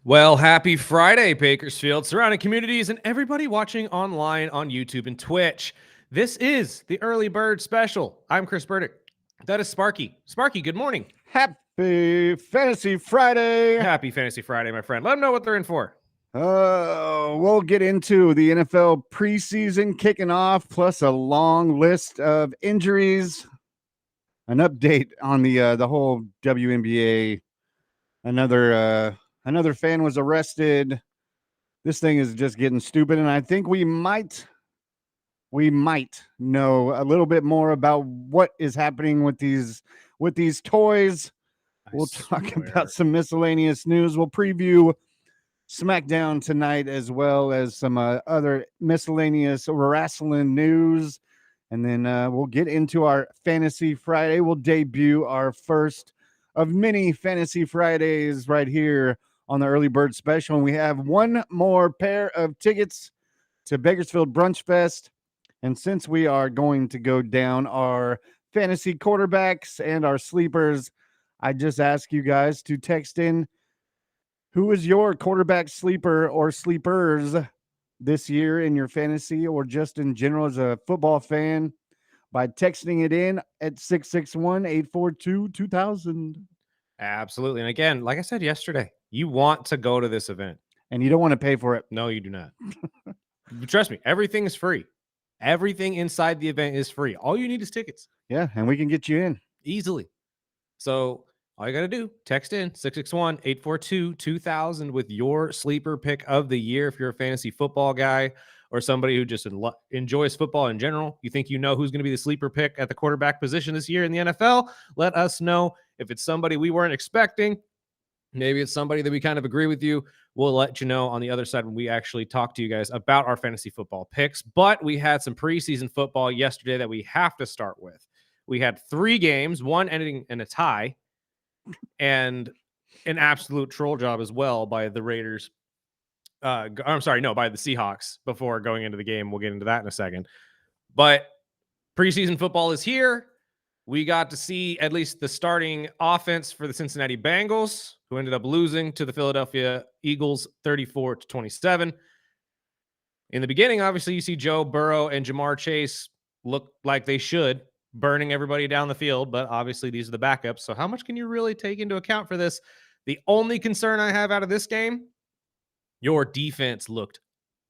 Well, happy Friday, Bakersfield, surrounding communities, and everybody watching online on YouTube and Twitch. This is the Early Bird Special. I'm Chris Burdick. That is Sparky. Sparky, good morning. Happy Fantasy Friday. Happy Fantasy Friday, my friend. Let them know what they're in for. We'll get into the NFL preseason kicking off, plus a long list of injuries, an update on the whole WNBA. Another fan was arrested. This thing is just getting stupid, and I think we might know a little bit more about what is happening with these toys. We'll talk about some miscellaneous news. We'll preview SmackDown tonight, as well as some other miscellaneous wrestling news. And then we'll get into our Fantasy Friday. We'll debut our first of many Fantasy Fridays right here on the Early Bird Special. And we have one more pair of tickets to Bakersfield Brunch Fest. And since we are going to go down our fantasy quarterbacks and our sleepers, I just ask you guys to text in who is your quarterback sleeper or sleepers this year in your fantasy or just in general as a football fan by texting it in at 661-842-2000. Absolutely. And again, like I said yesterday, you want to go to this event. And you don't want to pay for it. No, you do not. Trust me, everything is free. Everything inside the event is free. All you need is tickets. Yeah, and we can get you in. Easily. So all you got to do, text in 661-842-2000 with your sleeper pick of the year. If you're a fantasy football guy or somebody who just enjoys football in general, you think you know who's going to be the sleeper pick at the quarterback position this year in the NFL, let us know. If it's somebody we weren't expecting, maybe it's somebody that we kind of agree with you, we'll let you know on the other side when we actually talk to you guys about our fantasy football picks. But we had some preseason football yesterday that we have to start with. We had 3 games, one ending in a tie, and an absolute troll job as well by the Raiders. By the Seahawks before going into the game. We'll get into that in a second. But preseason football is here. We got to see at least the starting offense for the Cincinnati Bengals, who ended up losing to the Philadelphia Eagles 34-27. In the beginning, obviously, you see Joe Burrow and Jamar Chase look like they should, burning everybody down the field, but obviously these are the backups. So how much can you really take into account for this? The only concern I have out of this game, your defense looked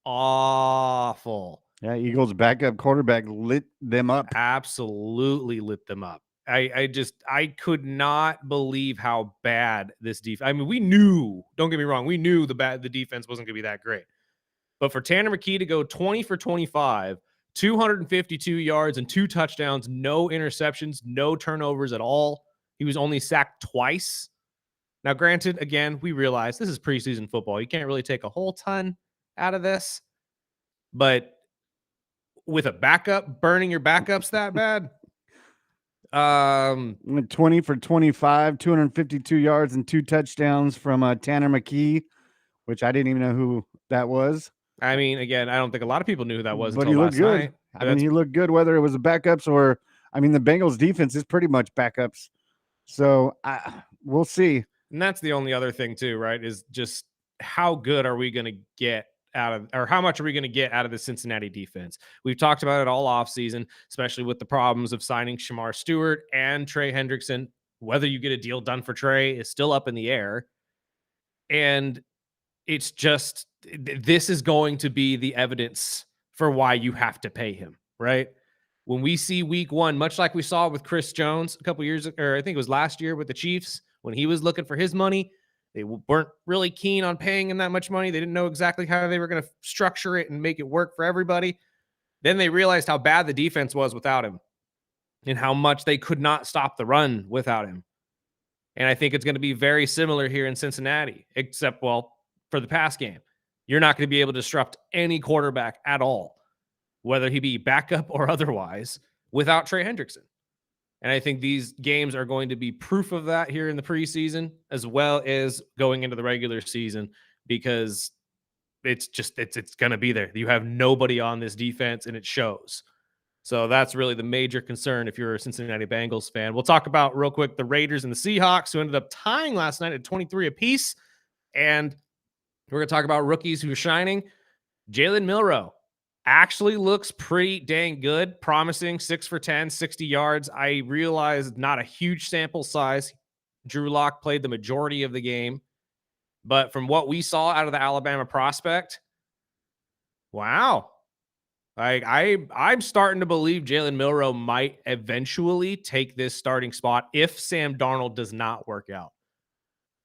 awful. Yeah, Eagles backup quarterback lit them up. Absolutely lit them up. I could not believe how bad this defense. I mean, we knew, don't get me wrong, we knew the defense wasn't going to be that great. But for Tanner McKee to go 20 for 25, 252 yards and 2 touchdowns, no interceptions, no turnovers at all. He was only sacked twice. Now, granted, again, we realize this is preseason football. You can't really take a whole ton out of this. But with a backup, burning your backups that bad? 20 for 25, 252 yards and 2 touchdowns from Tanner McKee, which I didn't even know who that was. I mean, again, I don't think a lot of people knew who that was but until he looked last good. night. I mean, he looked good, whether it was the backups or, I mean, the Bengals defense is pretty much backups. So we'll see. And that's the only other thing too, right? Is just how good are we going to get out of, or how much are we going to get out of the Cincinnati defense? We've talked about it all offseason, especially with the problems of signing Shamar Stewart and Trey Hendrickson. Whether you get a deal done for Trey is still up in the air. And it's just, this is going to be the evidence for why you have to pay him, right? When we see week 1, much like we saw with Chris Jones a couple years, or I think it was last year with the Chiefs, when he was looking for his money, they weren't really keen on paying him that much money. They didn't know exactly how they were going to structure it and make it work for everybody. Then they realized how bad the defense was without him and how much they could not stop the run without him. And I think it's going to be very similar here in Cincinnati, except, well, for the pass game. You're not going to be able to disrupt any quarterback at all, whether he be backup or otherwise, without Trey Hendrickson. And I think these games are going to be proof of that here in the preseason, as well as going into the regular season, because it's going to be there. You have nobody on this defense, and it shows. So that's really the major concern if you're a Cincinnati Bengals fan. We'll talk about real quick the Raiders and the Seahawks, who ended up tying last night at 23 apiece. And We're going to talk about rookies who are shining. Jalen Milroe actually looks pretty dang good, promising 6 for 10, 60 yards. I realize not a huge sample size. Drew Lock played the majority of the game. But from what we saw out of the Alabama prospect, wow. I'm starting to believe Jalen Milroe might eventually take this starting spot if Sam Darnold does not work out.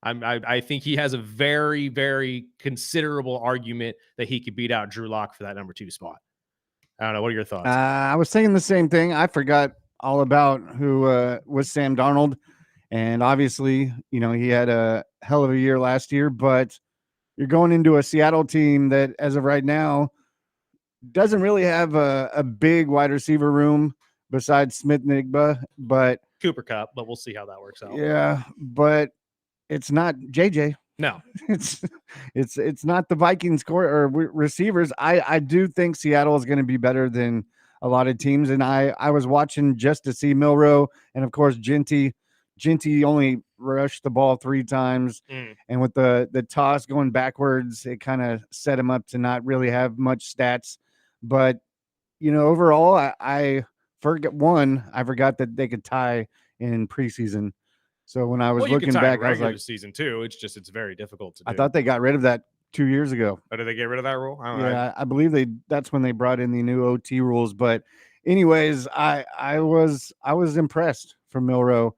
I think he has a very, very considerable argument that he could beat out Drew Lock for that number 2 spot. I don't know. What are your thoughts? I was saying the same thing. I forgot all about who was Sam Darnold. And obviously, he had a hell of a year last year, but you're going into a Seattle team that, as of right now, doesn't really have a big wide receiver room besides Smith-Njigba, but Cooper Kupp, but we'll see how that works out. Yeah, but it's not JJ. No, it's not the Vikings core or receivers. I do think Seattle is going to be better than a lot of teams, and I was watching just to see Milroe and of course Genty. Genty only rushed the ball 3 times, and with the toss going backwards, it kind of set him up to not really have much stats. But overall, I forgot that they could tie in preseason. So when I was looking back, I was like, season too. It's very difficult to do. I thought they got rid of that 2 years ago. Oh, did they get rid of that rule? I believe that's when they brought in the new OT rules. But anyways, I was impressed from Milroe.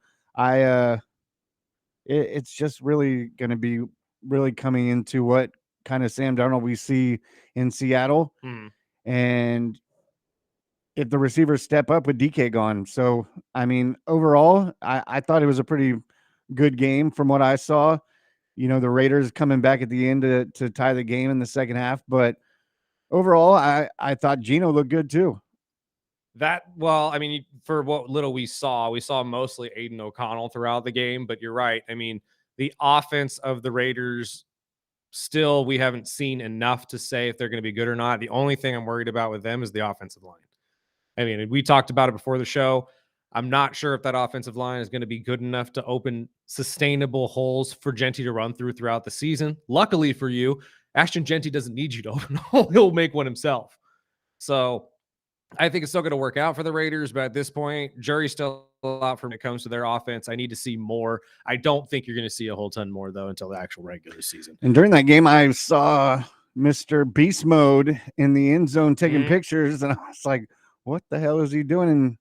It's just really going to be really coming into what kind of Sam Darnold we see in Seattle. And if the receivers step up with DK gone. So, I mean, overall, I thought it was a pretty good game from what I saw. The Raiders coming back at the end to tie the game in the second half. But overall, I thought Geno looked good too. For what little we saw mostly Aiden O'Connell throughout the game. But you're right. I mean, the offense of the Raiders, still, we haven't seen enough to say if they're going to be good or not. The only thing I'm worried about with them is the offensive line. I mean, we talked about it before the show. I'm not sure if that offensive line is going to be good enough to open sustainable holes for Genty to run throughout the season. Luckily for you, Ashton Genty doesn't need you to open a hole. He'll make one himself. So I think it's still going to work out for the Raiders, but at this point, jury's still out when it comes to their offense. I need to see more. I don't think you're going to see a whole ton more, though, until the actual regular season. And during that game, I saw Mr. Beast Mode in the end zone taking pictures, and I was like, what the hell is he doing?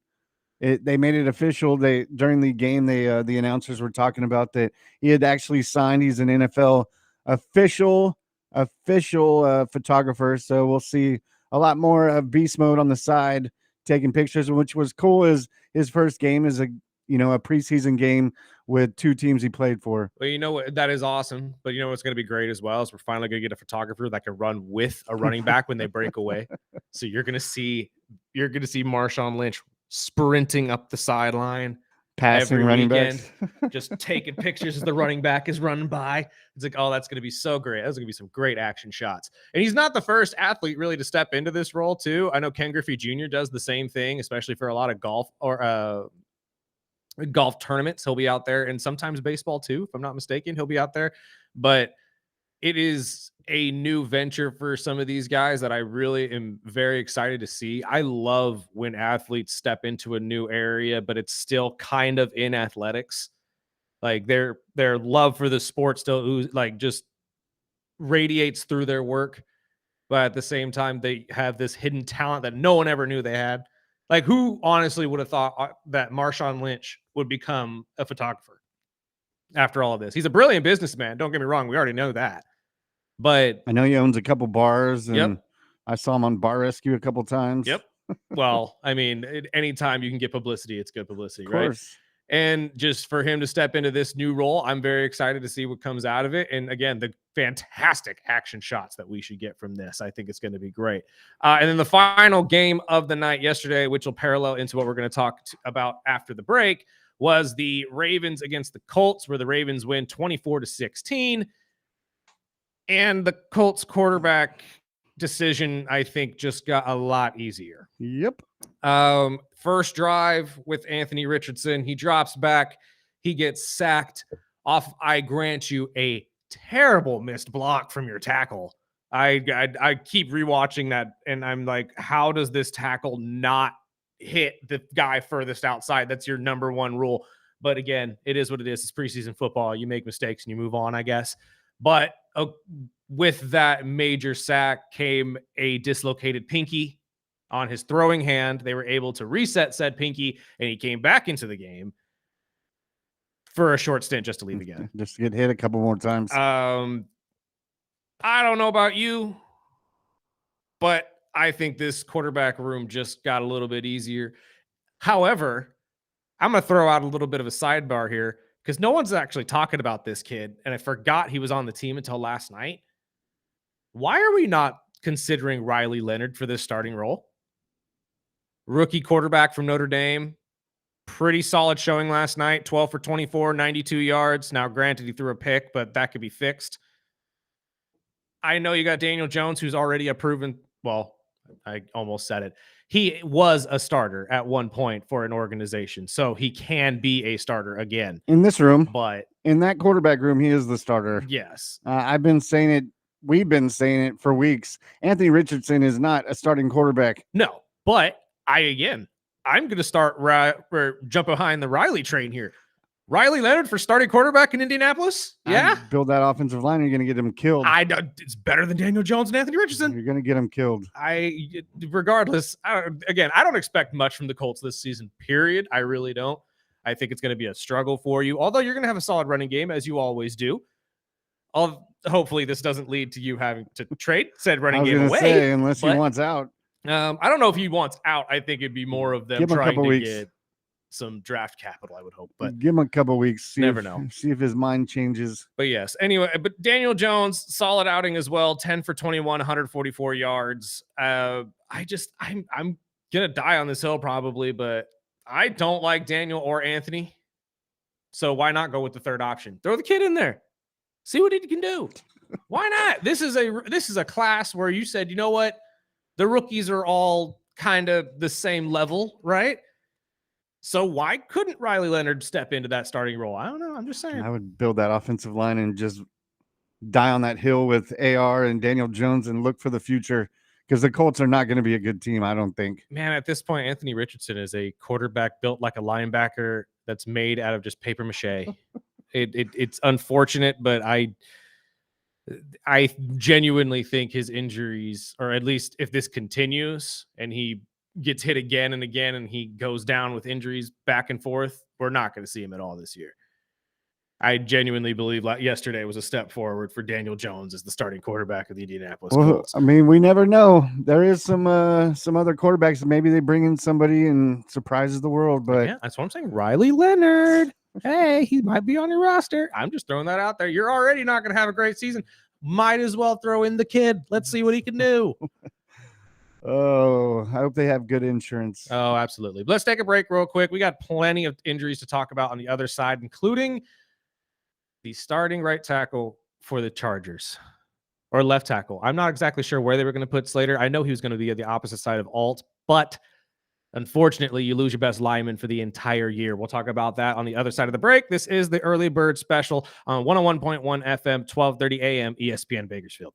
And they made it official. During the game, the announcers were talking about that he had actually signed. He's an NFL official photographer. So we'll see a lot more of Beast Mode on the side taking pictures, which was cool. Is his first game is a preseason game with 2 teams he played for. Well, you know what, that is awesome. But you know what's going to be great as well is we're finally going to get a photographer that can run with a running back when they break away. So you're going to see Marshawn Lynch sprinting up the sideline, passing every running weekend, backs, just taking pictures as the running back is running by. It's like, oh, that's going to be so great. That's going to be some great action shots. And he's not the first athlete really to step into this role too. I know Ken Griffey Jr. does the same thing, especially for a lot of golf or golf tournaments. He'll be out there, and sometimes baseball too, if I'm not mistaken. He'll be out there, but it is a new venture for some of these guys that I really am very excited to see. I love when athletes step into a new area, but it's still kind of in athletics. Like their love for the sport still just radiates through their work. But at the same time, they have this hidden talent that no one ever knew they had. Like, who honestly would have thought that Marshawn Lynch would become a photographer after all of this? He's a brilliant businessman. Don't get me wrong. We already know that. But I know he owns a couple bars, and I saw him on Bar Rescue a couple times. Yep. Well, I mean, anytime you can get publicity, it's good publicity, of course. Right? And just for him to step into this new role, I'm very excited to see what comes out of it. And again, the fantastic action shots that we should get from this, I think it's going to be great. And then the final game of the night yesterday, which will parallel into what we're going to talk about after the break, was the Ravens against the Colts, where the Ravens win 24-16. And the Colts quarterback decision, I think, just got a lot easier. Yep. First drive with Anthony Richardson, he drops back, he gets sacked off, I grant you, a terrible missed block from your tackle. I keep rewatching that, and I'm like, how does this tackle not hit the guy furthest outside? That's your number one rule. But again, it is what it is. It's preseason football. You make mistakes and you move on, I guess. But with that major sack came a dislocated pinky on his throwing hand. They were able to reset said pinky, and he came back into the game for a short stint just to leave again. Just to get hit a couple more times. I don't know about you, but I think this quarterback room just got a little bit easier. However, I'm going to throw out a little bit of a sidebar here because no one's actually talking about this kid, and I forgot he was on the team until last night. Why are we not considering Riley Leonard for this starting role? Rookie quarterback from Notre Dame. Pretty solid showing last night. 12 for 24, 92 yards. Now, granted, he threw a pick, but that could be fixed. I know you got Daniel Jones, who's already a proven, well, I almost said it. He was a starter at one point for an organization, so he can be a starter again. In this room, but in that quarterback room, he is the starter. Yes. I've been saying it. We've been saying it for weeks. Anthony Richardson is not a starting quarterback. No, but I'm going to start jump behind the Riley train here. Riley Leonard for starting quarterback in Indianapolis? Yeah. Build that offensive line. You're going to get him killed. It's better than Daniel Jones and Anthony Richardson. You're going to get him killed. Regardless, I don't expect much from the Colts this season, period. I really don't. I think it's going to be a struggle for you, although you're going to have a solid running game, as you always do. Hopefully this doesn't lead to you having to trade said running game away. Unless he wants out. I don't know if he wants out. I think it'd be more of them trying to get some draft capital, I would hope. But give him a couple weeks. Never know. See if his mind changes. But yes, anyway, but Daniel Jones, solid outing as well. 10 for 21, 144 yards. I'm gonna die on this hill probably, but I don't like Daniel or Anthony. So why not go with the third option? Throw the kid in there. See what he can do. Why not? This is a class where you said, you know what? The rookies are all kind of the same level, right? So why couldn't Riley Leonard step into that starting role? I don't know. I'm just saying. I would build that offensive line and just die on that hill with AR and Daniel Jones and look for the future, because the Colts are not going to be a good team, I don't think. Man, at this point, Anthony Richardson is a quarterback built like a linebacker that's made out of just paper mache. It's unfortunate, but I genuinely think his injuries, or at least if this continues and he gets hit again and again and he goes down with injuries back and forth, we're not going to see him at all this year. I genuinely believe yesterday was a step forward for Daniel Jones as the starting quarterback of the Indianapolis Colts. I mean, we never know. There is some other quarterbacks. Maybe they bring in somebody and surprises the world. But yeah, that's what I'm saying. Riley Leonard. Hey, he might be on your roster. I'm just throwing that out there. You're already not going to have a great season. Might as well throw in the kid. Let's see what he can do. Oh, I hope they have good insurance. Oh, absolutely. But let's take a break real quick. We got plenty of injuries to talk about on the other side, including the starting right tackle for the Chargers, or left tackle. I'm not exactly sure where they were going to put Slater. I know he was going to be at the opposite side of Alt, but unfortunately, you lose your best lineman for the entire year. We'll talk about that on the other side of the break. This is the Early Bird Special on 101.1 FM, 1230 AM, ESPN Bakersfield.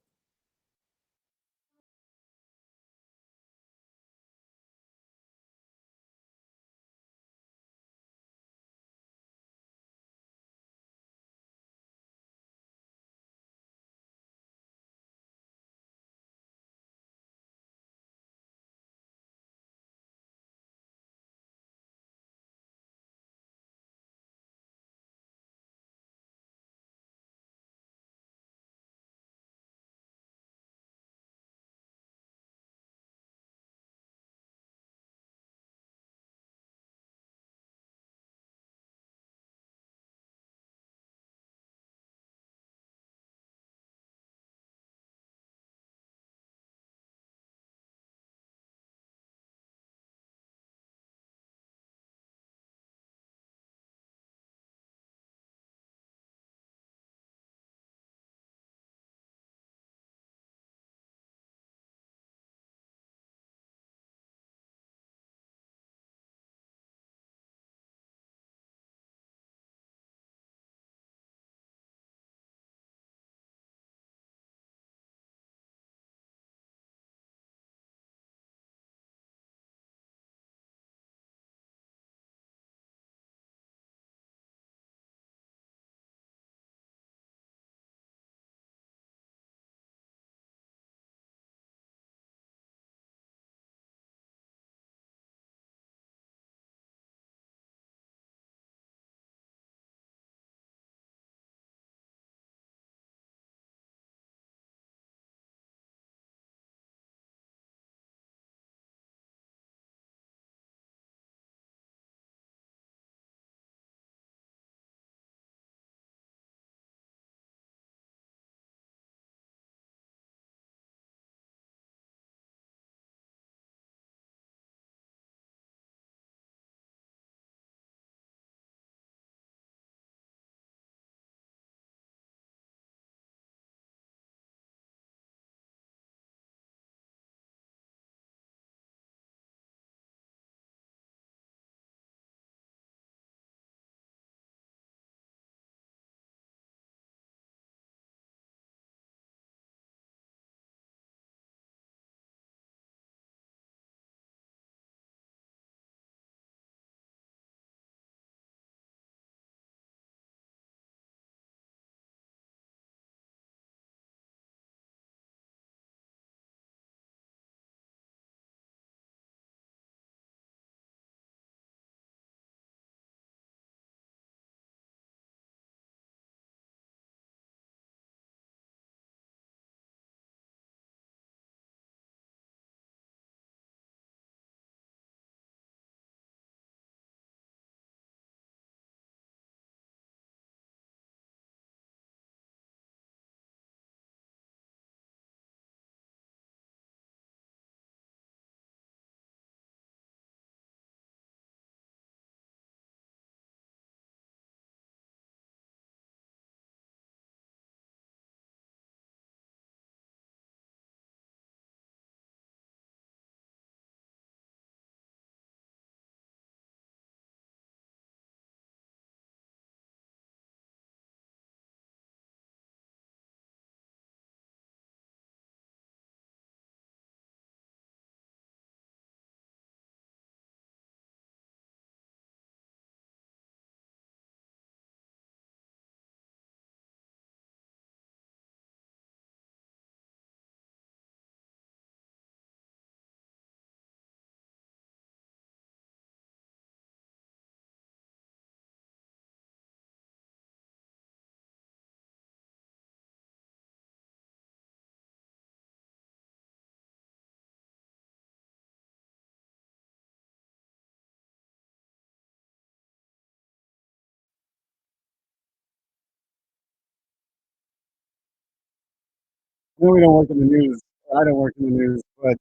No, we don't work in the news. I don't work in the news, but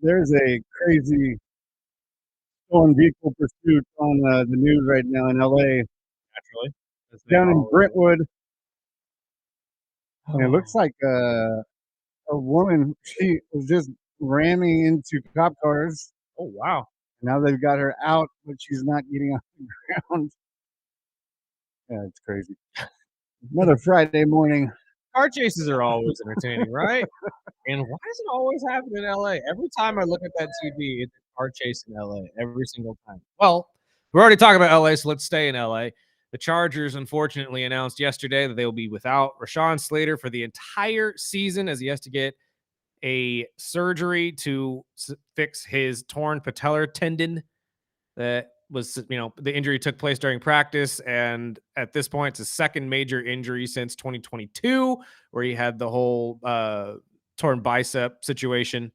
there's a crazy stolen vehicle pursuit on the news right now in LA, Naturally, as they down in always do. Brentwood, and it looks Oh, like a woman. She was just ramming into cop cars. oh wow. Now they've got her out, but she's not getting on the ground. Yeah, it's crazy. Another Friday morning. Car chases are always entertaining, right? And why does it always happen in LA? Every time I look at that TV, it's a car chase in LA every single time. Well, we're already talking about LA, so let's stay in LA. The Chargers unfortunately announced yesterday that they will be without Rashawn Slater for the entire season as he has to get a surgery to fix his torn patellar tendon that was, the injury took place during practice. And at this point, it's his second major injury since 2022, where he had the whole torn bicep situation.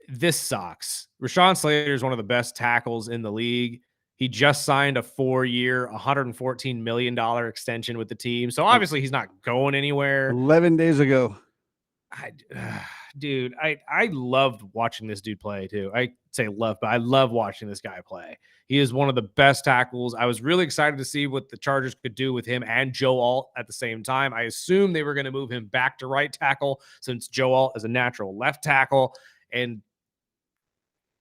This sucks. Rashawn Slater is one of the best tackles in the league. He just signed a 4-year, $114 million extension with the team. So obviously he's not going anywhere. 11 days ago. I, dude, I loved watching this dude play too. I say love, but I love watching this guy play. He is one of the best tackles. I was really excited to see what the Chargers could do with him and Joe Alt at the same time. I assumed they were going to move him back to right tackle since Joe Alt is a natural left tackle, and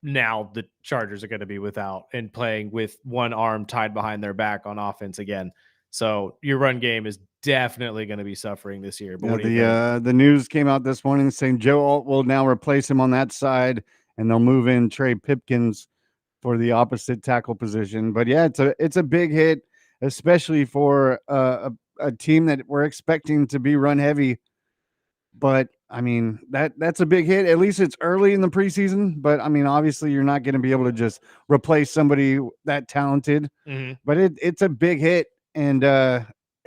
now the Chargers are going to be without and playing with one arm tied behind their back on offense again. So your run game is definitely going to be suffering this year. But Yeah, what do you think? the news came out this morning saying Joe Alt will now replace him on that side, and they'll move in Trey Pipkins for the opposite tackle position. But yeah, it's a big hit, especially for a team that we're expecting to be run heavy. But I mean that's a big hit. At least it's early in the preseason. But I mean, obviously, you're not going to be able to just replace somebody that talented. Mm-hmm. But it's a big hit. And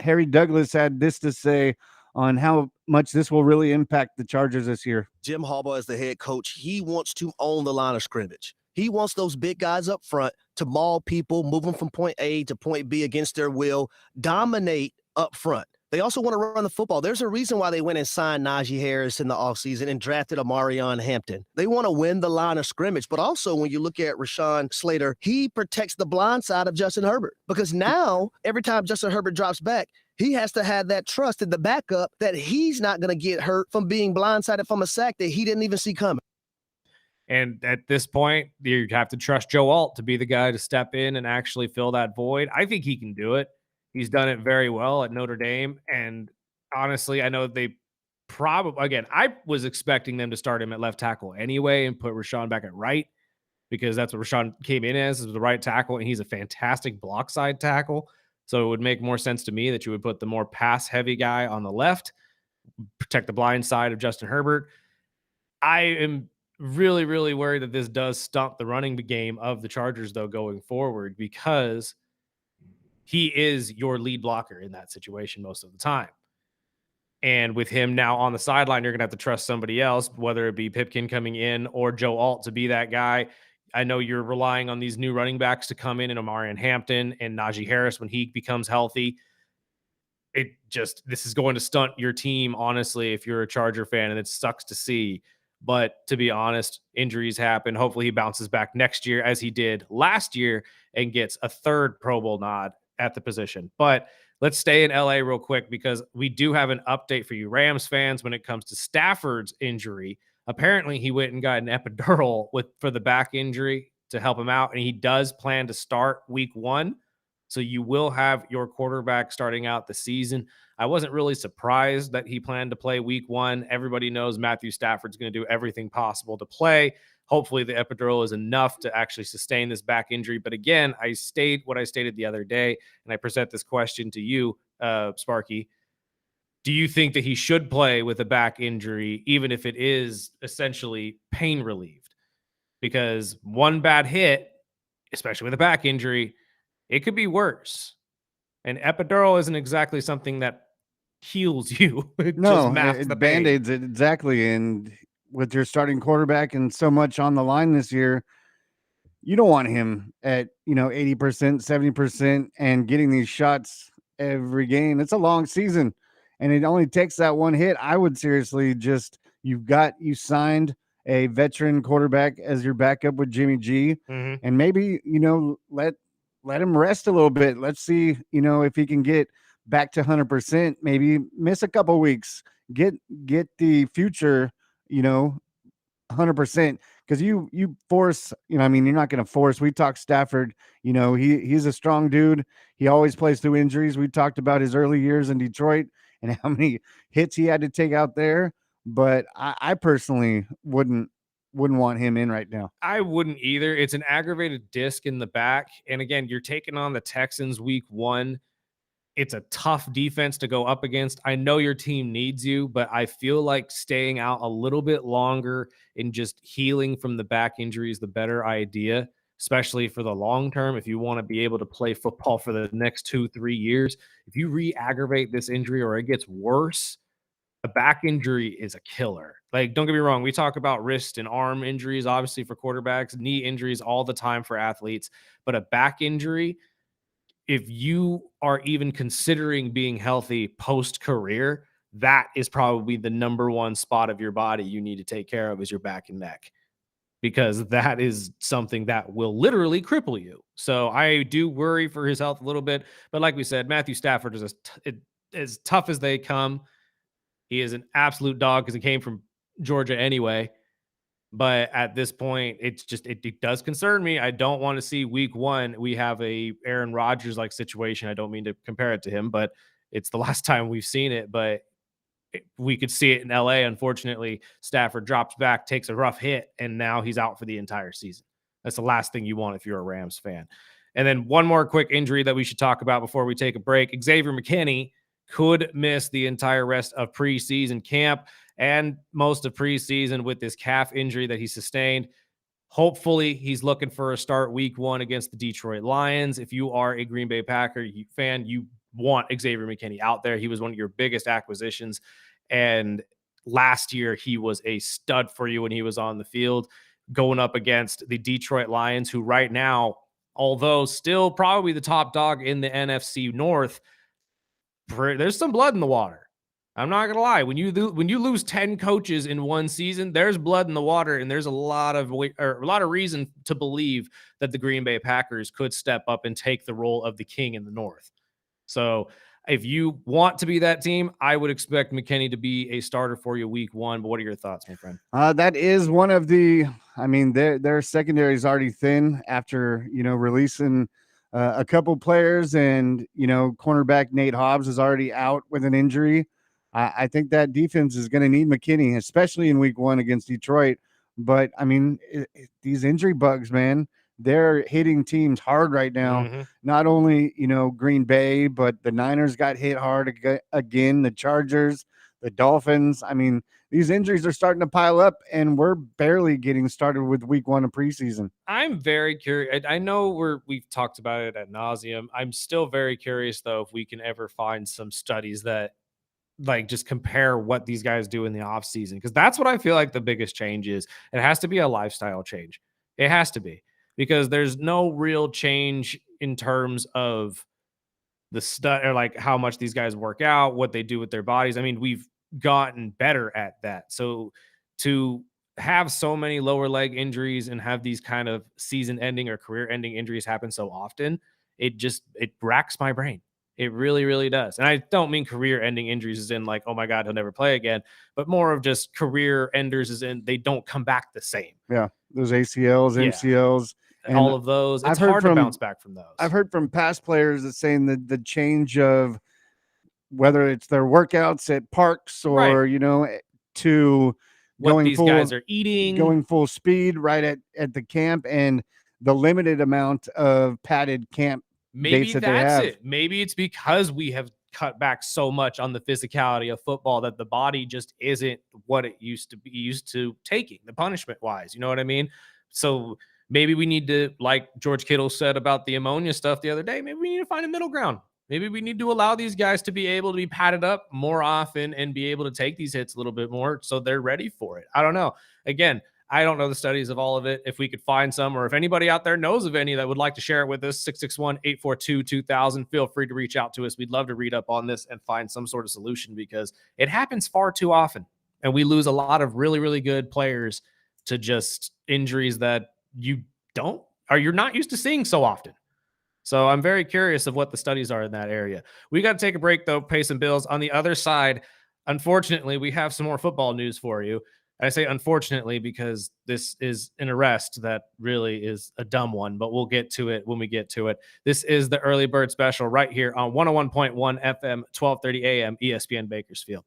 Harry Douglas had this to say on how much this will really impact the Chargers this year. Jim Harbaugh as the head coach, he wants to own the line of scrimmage. He wants those big guys up front to maul people, move them from point A to point B against their will, dominate up front. They also want to run the football. There's a reason why they went and signed Najee Harris in the offseason and drafted Amarion Hampton. They want to win the line of scrimmage. But also, when you look at Rashawn Slater, he protects the blind side of Justin Herbert. Because now, every time Justin Herbert drops back, he has to have that trust in the backup that he's not going to get hurt from being blindsided from a sack that he didn't even see coming. And at this point, you have to trust Joe Alt to be the guy to step in and actually fill that void. I think he can do it. He's done it very well at Notre Dame. And honestly, I know they probably, again, I was expecting them to start him at left tackle anyway and put Rashawn back at right because that's what Rashawn came in as the right tackle. And he's a fantastic block side tackle. So it would make more sense to me that you would put the more pass heavy guy on the left, protect the blind side of Justin Herbert. I am really, really worried that this does stunt the running game of the Chargers, though, going forward, because he is your lead blocker in that situation most of the time. And with him now on the sideline, you're going to have to trust somebody else, whether it be Pipkin coming in or Joe Alt to be that guy. I know you're relying on these new running backs to come in and Amarian Hampton and Najee Harris when he becomes healthy. This is going to stunt your team, honestly, if you're a Charger fan, and it sucks to see. But to be honest, injuries happen. Hopefully he bounces back next year as he did last year and gets a third Pro Bowl nod at the position. But let's stay in LA real quick because we do have an update for you Rams fans when it comes to Stafford's injury. Apparently he went and got an epidural for the back injury to help him out, and he does plan to start week 1. So you will have your quarterback starting out the season. I wasn't really surprised that he planned to play week 1. Everybody knows Matthew Stafford's going to do everything possible to play. Hopefully the epidural is enough to actually sustain this back injury. But again, I state what I stated the other day, and I present this question to you, Sparky. Do you think that he should play with a back injury, even if it is essentially pain relieved? Because one bad hit, especially with a back injury, it could be worse. And epidural isn't exactly something that heals you. It just No, masks the it pain. band-aids it exactly. And with your starting quarterback and so much on the line this year, you don't want him at 80%, 70% and getting these shots every game. It's a long season. and it only takes that one hit, I would seriously just you signed a veteran quarterback as your backup with Jimmy G, Mhm. and maybe let him rest a little bit. Let's see, if he can get back to 100%. Maybe miss a couple weeks, get the future, 100%, because you force, I mean, you're not going to force. We talked Stafford, he's a strong dude. He always plays through injuries. We talked about his early years in Detroit and how many hits he had to take out there. But I personally wouldn't want him in right now. I wouldn't either. It's an aggravated disc in the back. And again, you're taking on the Texans week 1. It's a tough defense to go up against. I know your team needs you, but I feel like staying out a little bit longer and just healing from the back injury is the better idea, especially for the long term. If you want to be able to play football for the next 2-3 years, if you re-aggravate this injury or it gets worse, a back injury is a killer. Like, don't get me wrong, we talk about wrist and arm injuries, obviously for quarterbacks, knee injuries all the time for athletes, but a back injury, if you are even considering being healthy post career, that is probably the number one spot of your body you need to take care of is your back and neck, because that is something that will literally cripple you. So I do worry for his health a little bit. But like we said, Matthew Stafford is as tough as they come. He is an absolute dog because he came from Georgia anyway. But at this point, it does concern me. I don't want to see week 1 we have a Aaron Rodgers like situation. I don't mean to compare it to him, but it's the last time we've seen it. But we could see it in LA. Unfortunately, Stafford drops back, takes a rough hit, and now he's out for the entire season. That's the last thing you want if you're a Rams fan. And then one more quick injury that we should talk about before we take a break. Xavier McKinney could miss the entire rest of preseason camp and most of preseason with this calf injury that he sustained. Hopefully, he's looking for a start week 1 against the Detroit Lions. If you are a Green Bay Packer fan, you want Xavier McKinney out there. He was one of your biggest acquisitions. And last year, he was a stud for you when he was on the field going up against the Detroit Lions, who right now, although still probably the top dog in the NFC North, there's some blood in the water. I'm not gonna lie. When you lose 10 coaches in one season, there's blood in the water, and there's a lot of reason to believe that the Green Bay Packers could step up and take the role of the king in the North. So if you want to be that team, I would expect McKinney to be a starter for you week 1. But what are your thoughts, my friend? That is one of the. I mean, their secondary is already thin after releasing a couple players, and cornerback Nate Hobbs is already out with an injury. I think that defense is going to need McKinney, especially in week 1 against Detroit. But I mean, these injury bugs, man, they're hitting teams hard right now. Mm-hmm. Not only, Green Bay, but the Niners got hit hard again, the Chargers, the Dolphins. I mean, these injuries are starting to pile up, and we're barely getting started with week 1 of preseason. I'm very curious. I know we've talked about it ad nauseum. I'm still very curious, though, if we can ever find some studies that like just compare what these guys do in the off season, because that's what I feel like the biggest change is. It has to be a lifestyle change. It has to be, because there's no real change in terms of the stuff or like how much these guys work out, what they do with their bodies. I mean, we've gotten better at that. So to have so many lower leg injuries and have these kind of season ending or career ending injuries happen so often, it racks my brain. It really, really does. And I don't mean career ending injuries as in like, oh my God, he'll never play again, but more of just career enders as in they don't come back the same. Yeah. Those ACLs, Yeah. MCLs, And all of those. It's hard to bounce back from those. I've heard from past players that saying that the change of whether it's their workouts at parks or, to what going these full, guys are eating, going full speed right at the camp, and the limited amount of padded camp dates that they have. it. Maybe it's because we have cut back so much on the physicality of football that the body just isn't what it used to be used to taking the punishment wise. You know what I mean? So maybe we need to, like George Kittle said about the ammonia stuff the other day, maybe we need to find a middle ground. Maybe we need to allow these guys to be able to be padded up more often and be able to take these hits a little bit more so they're ready for it. I don't know. Again, I don't know the studies of all of it. If we could find some, or if anybody out there knows of any that would like to share it with us, 661-842-2000, feel free to reach out to us. We'd love to read up on this and find some sort of solution, because it happens far too often. And we lose a lot of really, really good players to just injuries that you're not used to seeing so often. So I'm very curious of what the studies are in that area. We got to take a break, though, pay some bills. On the other side, unfortunately, we have some more football news for you. I say unfortunately because this is an arrest that really is a dumb one, but we'll get to it when we get to it. This is the Early Bird Special right here on 101.1 FM, 1230 AM, ESPN Bakersfield.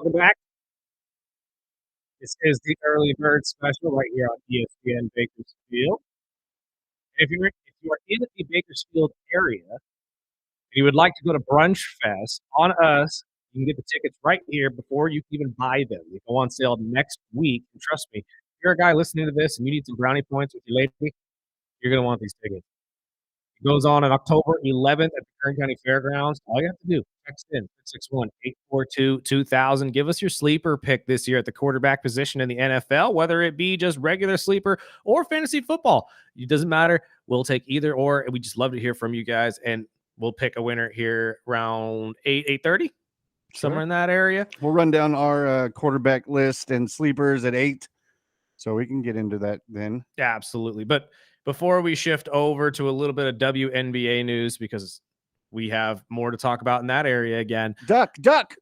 Welcome back. This is the early bird special right here on ESPN Bakersfield. If you are in the Bakersfield area and you would like to go to Brunch Fest on us, you can get the tickets right here before you can even buy them. They go on sale next week. And trust me, if you're a guy listening to this and you need some brownie points with your lady, you're going to want these tickets. It goes on October 11th at the Kern County Fairgrounds. All you have to do, text in 661-842-2000. Give us your sleeper pick this year at the quarterback position in the NFL, whether it be just regular sleeper or fantasy football. It doesn't matter. We'll take either or. We just love to hear from you guys, and we'll pick a winner here around 8:30, somewhere in that area. We'll run down our quarterback list and sleepers at 8, so we can get into that then. Yeah, absolutely. But before we shift over to a little bit of WNBA news, because we have more to talk about in that area again. Duck. God,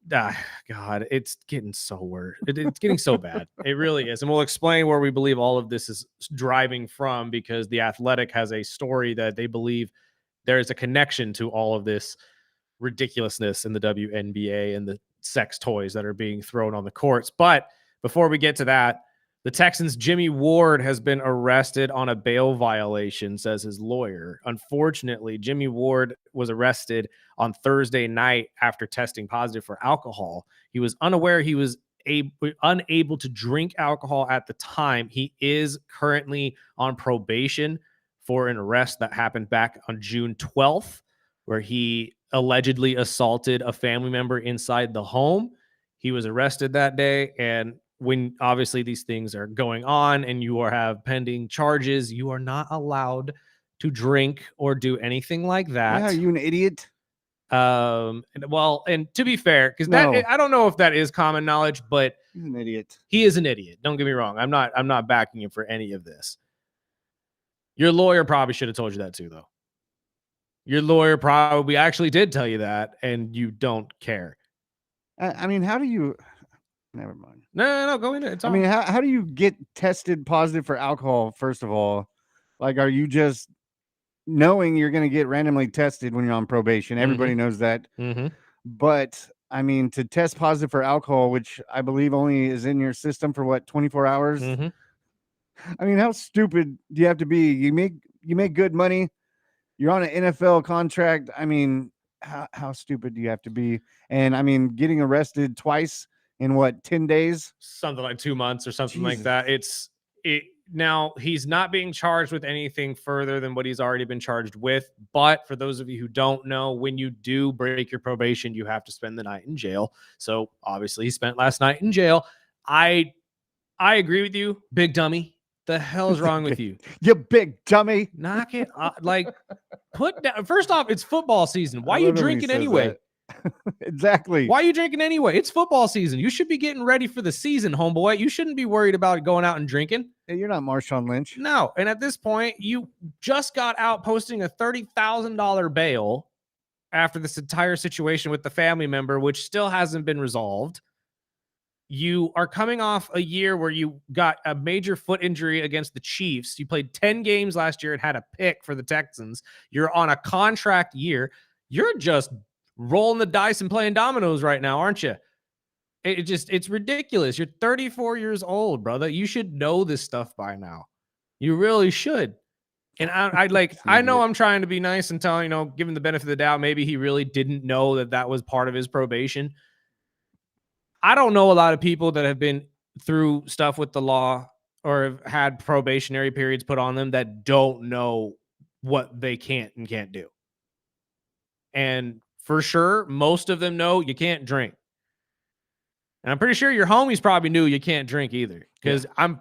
it's getting so weird. It's getting so bad. It really is. And we'll explain where we believe all of this is driving from, because The Athletic has a story that they believe there is a connection to all of this ridiculousness in the WNBA and the sex toys that are being thrown on the courts. But before we get to that, the Texans' Jimmy Ward has been arrested on a bail violation, says his lawyer. Unfortunately, Jimmy Ward was arrested on Thursday night after testing positive for alcohol. He was unaware he was unable to drink alcohol at the time. He is currently on probation for an arrest that happened back on June 12th, where he allegedly assaulted a family member inside the home. He was arrested that day, and when obviously these things are going on and you have pending charges, you are not allowed to drink or do anything like that. Yeah, are you an idiot? And to be fair, because I don't know if that is common knowledge, but he's an idiot. He is an idiot. Don't get me wrong. I'm not backing him for any of this. Your lawyer probably should have told you that too, though. Your lawyer probably actually did tell you that, and you don't care. I mean, how do you? Never mind. No, go into it. I mean, how do you get tested positive for alcohol, first of all? Like, are you just knowing you're going to get randomly tested when you're on probation? Everybody knows that. But, I mean, to test positive for alcohol, which I believe only is in your system for, 24 hours? I mean, how stupid do you have to be? You make good money. You're on an NFL contract. I mean, how stupid do you have to be? And, I mean, getting arrested twice in 10 days? Something like 2 months or something like that. Now he's not being charged with anything further than what he's already been charged with. But for those of you who don't know, when you do break your probation, you have to spend the night in jail. So obviously he spent last night in jail. I agree with you, big dummy. The hell's wrong with you? You big dummy. Knock it put down. First off, it's football season. Why are you drinking anyway? Exactly. Why are you drinking anyway? It's football season. You should be getting ready for the season, homeboy. You shouldn't be worried about going out and drinking. Hey, you're not Marshawn Lynch. No. And at this point, you just got out posting a $30,000 bail after this entire situation with the family member, which still hasn't been resolved. You are coming off a year where you got a major foot injury against the Chiefs. You played 10 games last year and had a pick for the Texans. You're on a contract year. You're just rolling the dice and playing dominoes right now, aren't you? It's ridiculous. You're 34 years old, brother. You should know this stuff by now. You really should. And I know I'm trying to be nice and tell, give him the benefit of the doubt. Maybe he really didn't know that was part of his probation. I don't know a lot of people that have been through stuff with the law or have had probationary periods put on them that don't know what they can't and can't do. And for sure, most of them know you can't drink. And I'm pretty sure your homies probably knew you can't drink either, because I'm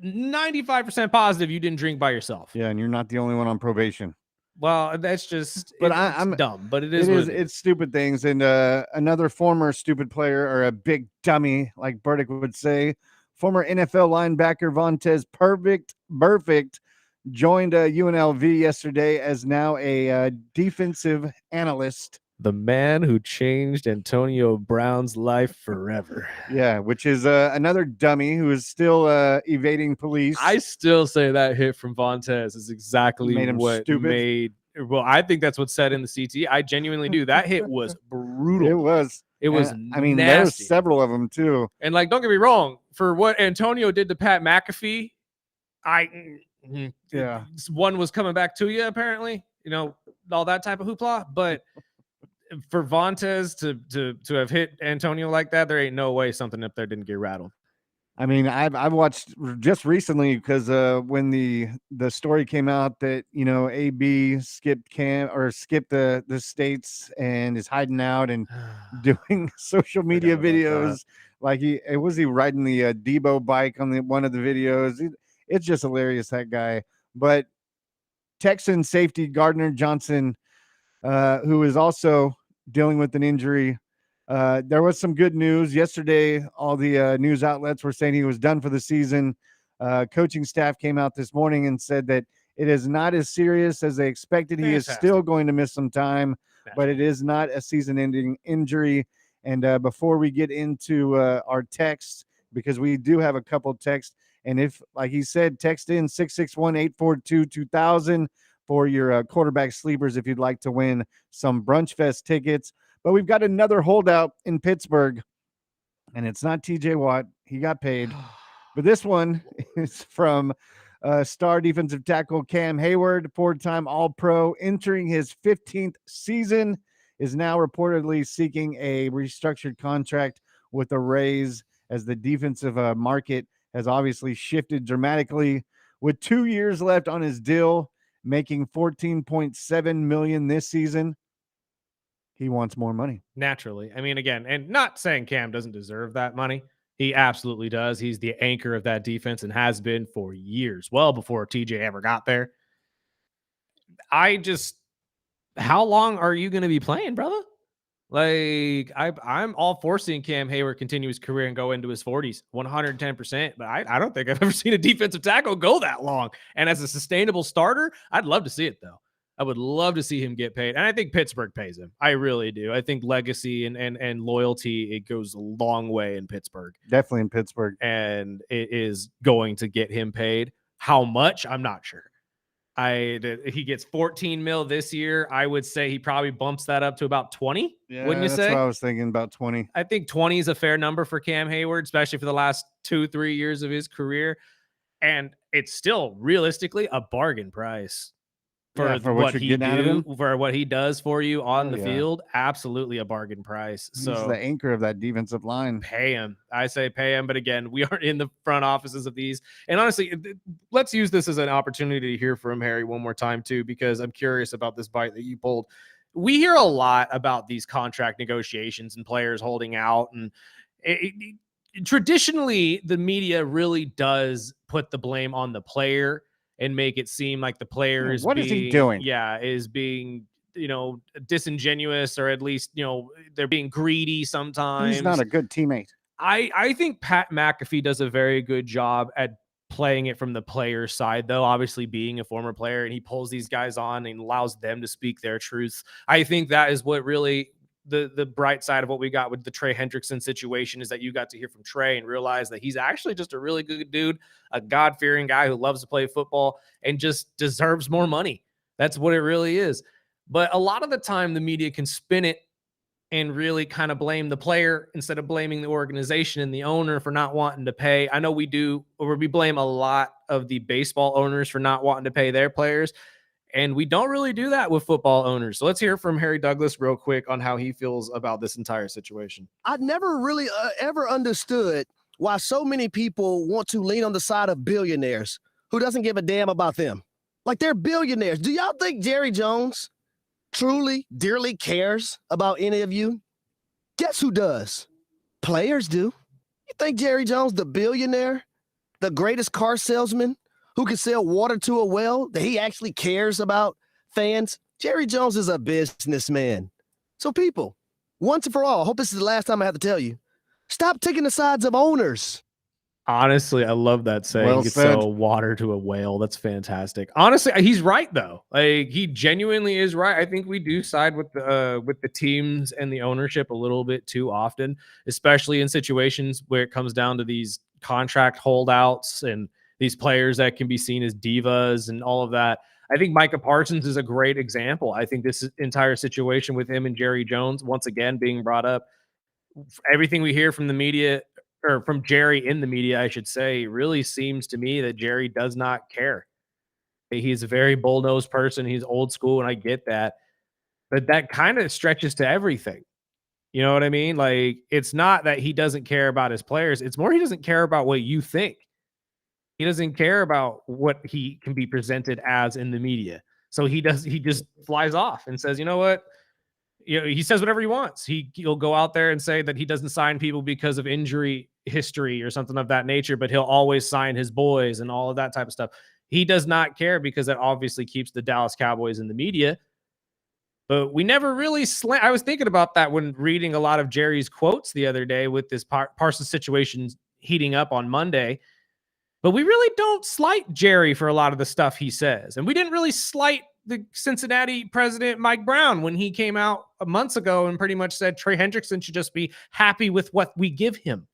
95% positive you didn't drink by yourself. Yeah, and you're not the only one on probation. Well, that's just I'm dumb, but it's stupid things. And another former stupid player, or a big dummy, like Burdick would say, former NFL linebacker Vontaze Perfect joined UNLV yesterday as now a defensive analyst. The man who changed Antonio Brown's life forever. Yeah, which is another dummy who is still evading police. I still say that hit from Vontaze is exactly made him what stupid. made Well, I think that's what's said in the CT. I genuinely do. That hit was brutal. It was. It was I mean, there was nasty. several of them too. And like, don't get me wrong, for what Antonio did to Pat McAfee, Yeah. one was coming back to you apparently, all that type of hoopla. But for Vontaze to have hit Antonio like that, there ain't no way something up there didn't get rattled. I mean, I've watched just recently because when the story came out that AB skipped the states and is hiding out and doing social media videos, like he riding the Debo bike on one of the videos. It's just hilarious, that guy. But Texan safety Gardner Johnson, who is also dealing with an injury. There was some good news yesterday. All the news outlets were saying he was done for the season. Coaching staff came out this morning and said that it is not as serious as they expected. He is still going to miss some time, but it is not a season-ending injury. And before we get into our texts, because we do have a couple texts, and if, like he said, text in 661-842-2000 for your quarterback sleepers if you'd like to win some Brunch Fest tickets. But we've got another holdout in Pittsburgh, and it's not TJ Watt. He got paid. But this one is from star defensive tackle Cam Hayward, four-time All-Pro, entering his 15th season, is now reportedly seeking a restructured contract with a raise as the defensive market has obviously shifted dramatically. With 2 years left on his deal, making $14.7 million this season, he wants more money. Naturally. I mean, again, and not saying Cam doesn't deserve that money. He absolutely does. He's the anchor of that defense and has been for years, well before TJ ever got there. How long are you going to be playing, brother? Like, I'm all for seeing Cam Hayward continue his career and go into his 40s, 110%. But I don't think I've ever seen a defensive tackle go that long. And as a sustainable starter, I'd love to see it, though. I would love to see him get paid. And I think Pittsburgh pays him. I really do. I think legacy and loyalty, it goes a long way in Pittsburgh. Definitely in Pittsburgh. And it is going to get him paid. How much? I'm not sure. He gets 14 mil this year. I would say he probably bumps that up to about 20. Yeah, wouldn't you say? That's what I was thinking, about 20. I think 20 is a fair number for Cam Hayward, especially for the last 2-3 years of his career. And it's still realistically a bargain price for what he for what he does for you on the field. Absolutely a bargain price. He's the anchor of that defensive line. Pay him. I say pay him. But again, we aren't in the front offices of these. And honestly, let's use this as an opportunity to hear from Harry one more time too, because I'm curious about this bite that you pulled. We hear a lot about these contract negotiations and players holding out. And traditionally, the media really does put the blame on the player and make it seem like the player is is he doing? Yeah, is being, disingenuous, or at least, they're being greedy sometimes. He's not a good teammate. I think Pat McAfee does a very good job at playing it from the player side, though, obviously being a former player, and he pulls these guys on and allows them to speak their truths. I think that is what really the bright side of what we got with the Trey Hendrickson situation, is that you got to hear from Trey and realize that he's actually just a really good dude, a God-fearing guy who loves to play football and just deserves more money. That's what it really is. But a lot of the time the media can spin it and really kind of blame the player instead of blaming the organization and the owner for not wanting to pay. I know we do, or we blame a lot of the baseball owners for not wanting to pay their players. And we don't really do that with football owners. So let's hear from Harry Douglas real quick on how he feels about this entire situation. I never really ever understood why so many people want to lean on the side of billionaires who doesn't give a damn about them. Like, they're billionaires. Do y'all think Jerry Jones truly, dearly cares about any of you? Guess who does? Players do. You think Jerry Jones, the billionaire, the greatest car salesman, who can sell water to a well, that he actually cares about fans? Jerry Jones is a businessman. So people, once and for all, I hope this is the last time I have to tell you, stop taking the sides of owners. Honestly, I love that saying. Well You can said. sell water to a whale. That's fantastic. Honestly, he's right though. Like, he genuinely is right. I think we do side with the teams and the ownership a little bit too often, especially in situations where it comes down to these contract holdouts and these players that can be seen as divas and all of that. I think Micah Parsons is a great example. I think this entire situation with him and Jerry Jones, once again, being brought up, everything we hear from the media, or from Jerry in the media, I should say, really seems to me that Jerry does not care. He's a very bull-nosed person. He's old school, and I get that. But that kind of stretches to everything. You know what I mean? Like, it's not that he doesn't care about his players. It's more he doesn't care about what you think. He doesn't care about what he can be presented as in the media. So he just flies off and says, you know what? He says whatever he wants. He'll go out there and say that he doesn't sign people because of injury history or something of that nature, but he'll always sign his boys and all of that type of stuff. He does not care because that obviously keeps the Dallas Cowboys in the media. But we never really I was thinking about that when reading a lot of Jerry's quotes the other day with this Parsons situation heating up on Monday. But we really don't slight Jerry for a lot of the stuff he says. And we didn't really slight the Cincinnati president, Mike Brown, when he came out months ago and pretty much said Trey Hendrickson should just be happy with what we give him.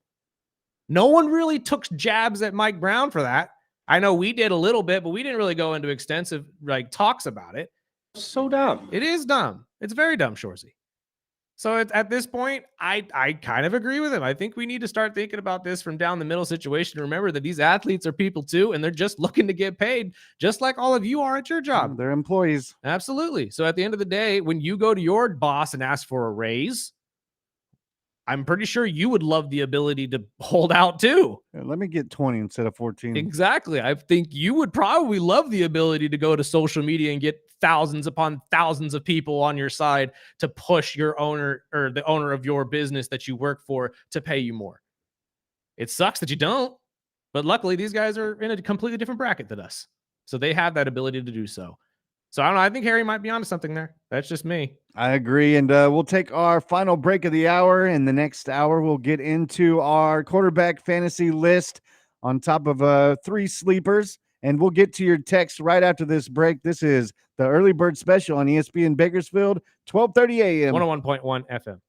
No one really took jabs at Mike Brown for that. I know we did a little bit, but we didn't really go into extensive talks about it. So dumb. It is dumb. It's very dumb, Shorzy. So at this point, I kind of agree with him. I think we need to start thinking about this from down the middle situation. Remember that these athletes are people too, and they're just looking to get paid, just like all of you are at your job. They're employees. Absolutely. So at the end of the day, when you go to your boss and ask for a raise, I'm pretty sure you would love the ability to hold out too. Let me get 20 instead of 14. Exactly. I think you would probably love the ability to go to social media and get thousands upon thousands of people on your side to push your owner or the owner of your business that you work for to pay you more. It sucks that you don't, but luckily these guys are in a completely different bracket than us. So they have that ability to do so. So I don't know. I think Harry might be onto something there. That's just me. I agree. And we'll take our final break of the hour. In the next hour, we'll get into our quarterback fantasy list on top of 3 sleepers. And we'll get to your text right after this break. This is the Early Bird Special on ESPN Bakersfield, 12:30 a.m. 101.1 FM.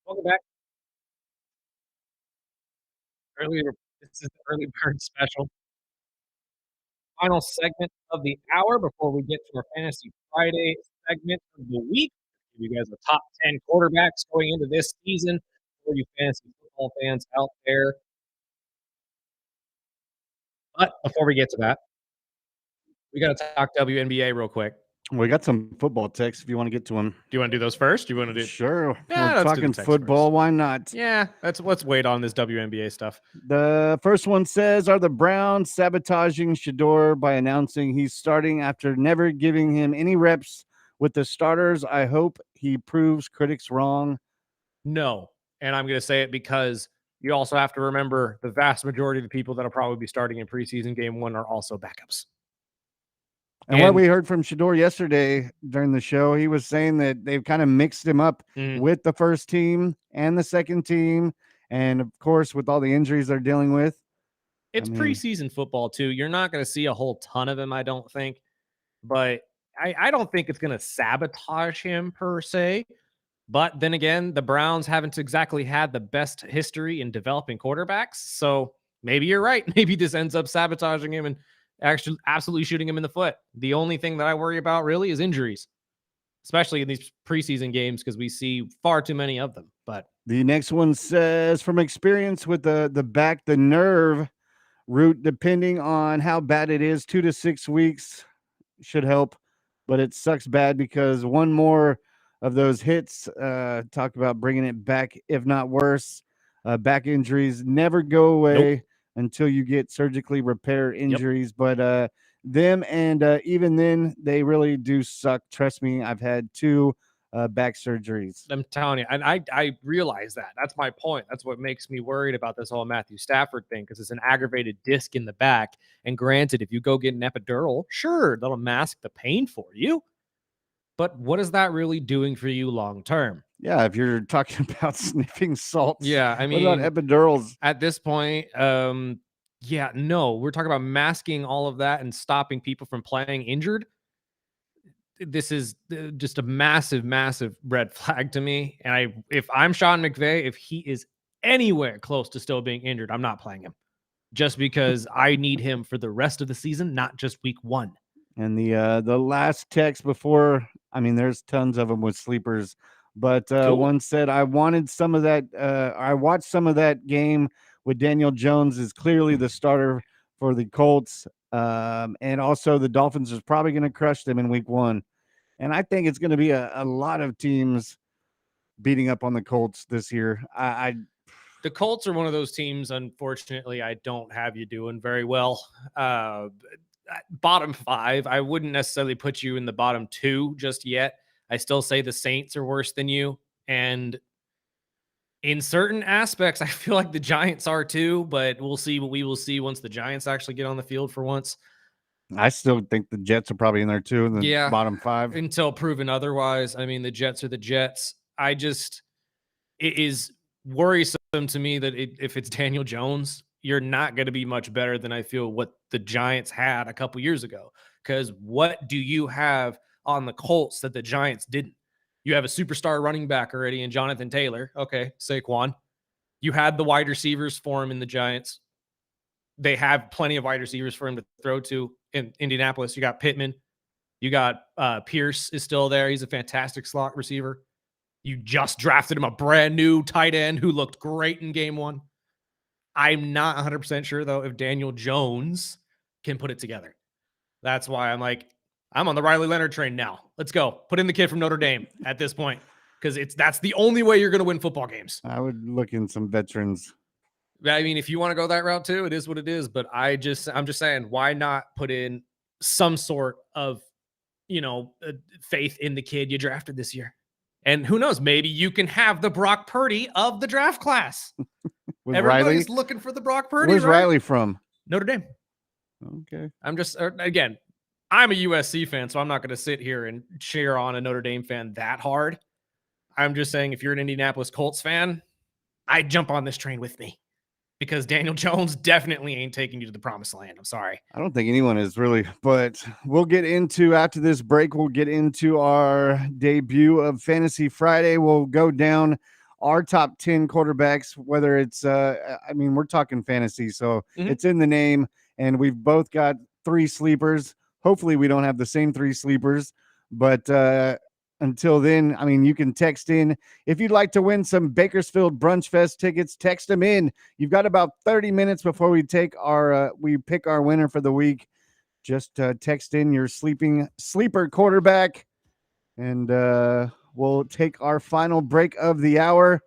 Welcome back. Early, this is the early bird special. Final segment of the hour before we get to our Fantasy Friday segment of the week. Give you guys a top 10 quarterbacks going into this season for you fantasy football fans out there. But before we get to that, we got to talk WNBA real quick. We got some football texts if you want to get to them. Do you want to do those first? Do you want to do? Sure. Yeah, We're let's do the talking text football. first. Why not? Yeah, let's wait on this WNBA stuff. The first one says, are the Browns sabotaging Shador by announcing he's starting after never giving him any reps with the starters? I hope he proves critics wrong. No. And I'm going to say it because you also have to remember the vast majority of the people that'll probably be starting in preseason game 1 are also backups. And what we heard from Shador yesterday during the show, he was saying that they've kind of mixed him up with the first team and the second team. And of course, with all the injuries they're dealing with. It's preseason football too. You're not going to see a whole ton of him, I don't think. But I don't think it's going to sabotage him per se. But then again, the Browns haven't exactly had the best history in developing quarterbacks. So maybe you're right. Maybe this ends up sabotaging him and actually absolutely shooting him in the foot. The only thing that I worry about really is injuries, especially in these preseason games, because we see far too many of them. But the next one says, from experience with the back, the nerve root, depending on how bad it is, 2 to 6 weeks should help, but it sucks bad because one more of those hits, talk about bringing it back, if not worse. Back injuries never go away until you get surgically repair injuries, but them and even then, they really do suck. Trust me, I've had 2 back surgeries. I'm telling you, and I realize that. That's my point. That's what makes me worried about this whole Matthew Stafford thing, because it's an aggravated disc in the back. And granted, if you go get an epidural, sure, that'll mask the pain for you. But what is that really doing for you long term? Yeah, if you're talking about sniffing salts. Yeah, I mean, what about epidurals? At this point, yeah, no, we're talking about masking all of that and stopping people from playing injured. This is just a massive, massive red flag to me. And if I'm Sean McVay, if he is anywhere close to still being injured, I'm not playing him, just because I need him for the rest of the season, not just week 1. And the last text before, I mean, there's tons of them with sleepers, but Cool. One said, I wanted some of that. I watched some of that game with Daniel Jones is clearly the starter for the Colts. And also the Dolphins is probably going to crush them in week 1. And I think it's going to be a lot of teams beating up on the Colts this year. The Colts are one of those teams, unfortunately, I don't have you doing very well. Bottom 5, I wouldn't necessarily put you in the bottom 2 just yet. I still say the Saints are worse than you. And in certain aspects, I feel like the Giants are too, but we'll see what we will see once the Giants actually get on the field for once. I still think the Jets are probably in there too, in the bottom 5. Until proven otherwise. I mean, the Jets are the Jets. It is worrisome to me that if it's Daniel Jones, you're not going to be much better than I feel what the Giants had a couple years ago. Because what do you have on the Colts that the Giants didn't? You have a superstar running back already in Jonathan Taylor. Okay, Saquon. You had the wide receivers for him in the Giants. They have plenty of wide receivers for him to throw to in Indianapolis. You got Pittman. You got Pierce is still there. He's a fantastic slot receiver. You just drafted him a brand new tight end who looked great in game 1. I'm not 100% sure, though, if Daniel Jones can put it together. That's why I'm on the Riley Leonard train now. Let's go. Put in the kid from Notre Dame at this point, because that's the only way you're going to win football games. I would look in some veterans. I mean, if you want to go that route too, it is what it is. But I'm just saying, why not put in some sort of, faith in the kid you drafted this year? And who knows, maybe you can have the Brock Purdy of the draft class. Everybody's looking for the Brock Purdy. Where's Riley from? Notre Dame. Okay. I'm just, again, I'm a USC fan, so I'm not going to sit here and cheer on a Notre Dame fan that hard. I'm just saying, if you're an Indianapolis Colts fan, I'd jump on this train with me, because Daniel Jones definitely ain't taking you to the promised land. I'm sorry. I don't think anyone is really, but we'll get into, after this break, we'll get into our debut of Fantasy Friday. We'll go down our top 10 quarterbacks, whether it's, I mean, we're talking fantasy, so it's in the name, and we've both got 3 sleepers. Hopefully we don't have the same 3 sleepers, but until then, I mean, you can text in. If you'd like to win some Bakersfield Brunch Fest tickets, text them in. You've got about 30 minutes before we pick our winner for the week. Just text in your sleeper quarterback, and we'll take our final break of the hour.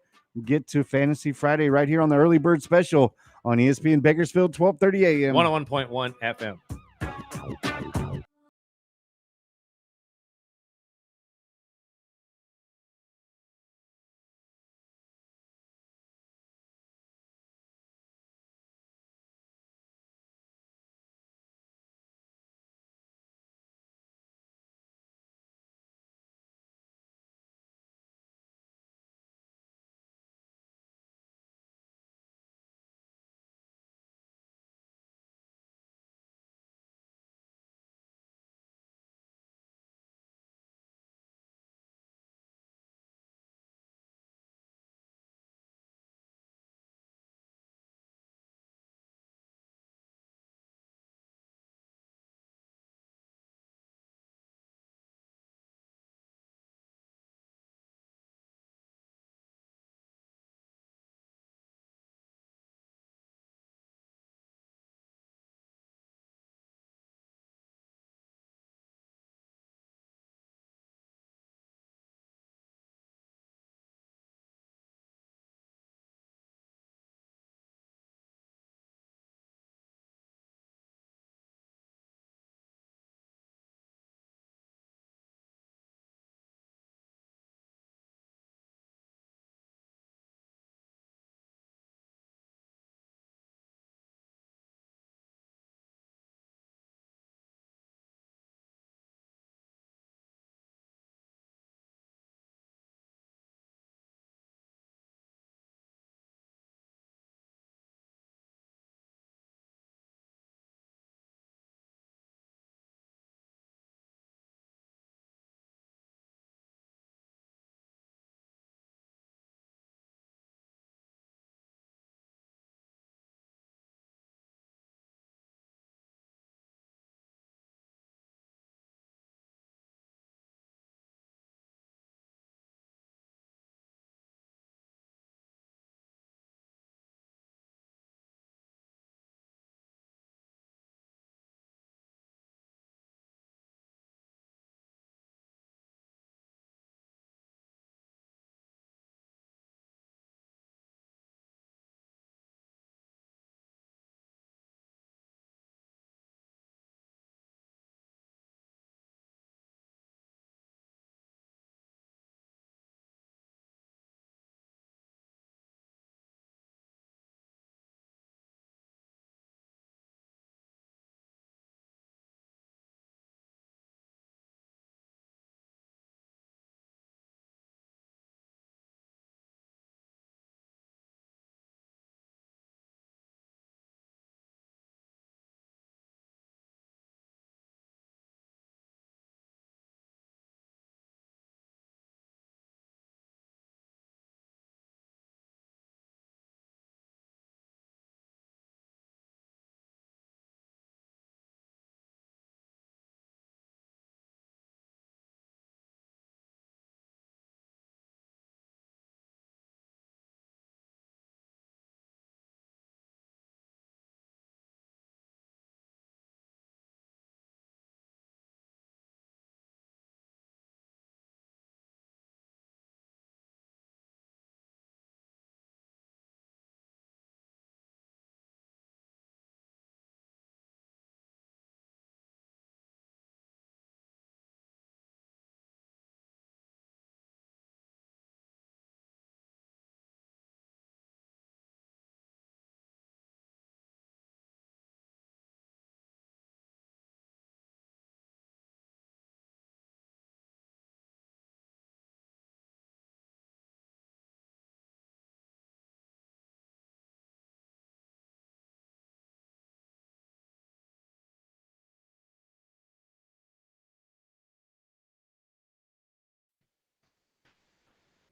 Get to Fantasy Friday right here on the Early Bird Special on ESPN Bakersfield, 12:30 a.m. 101.1 FM.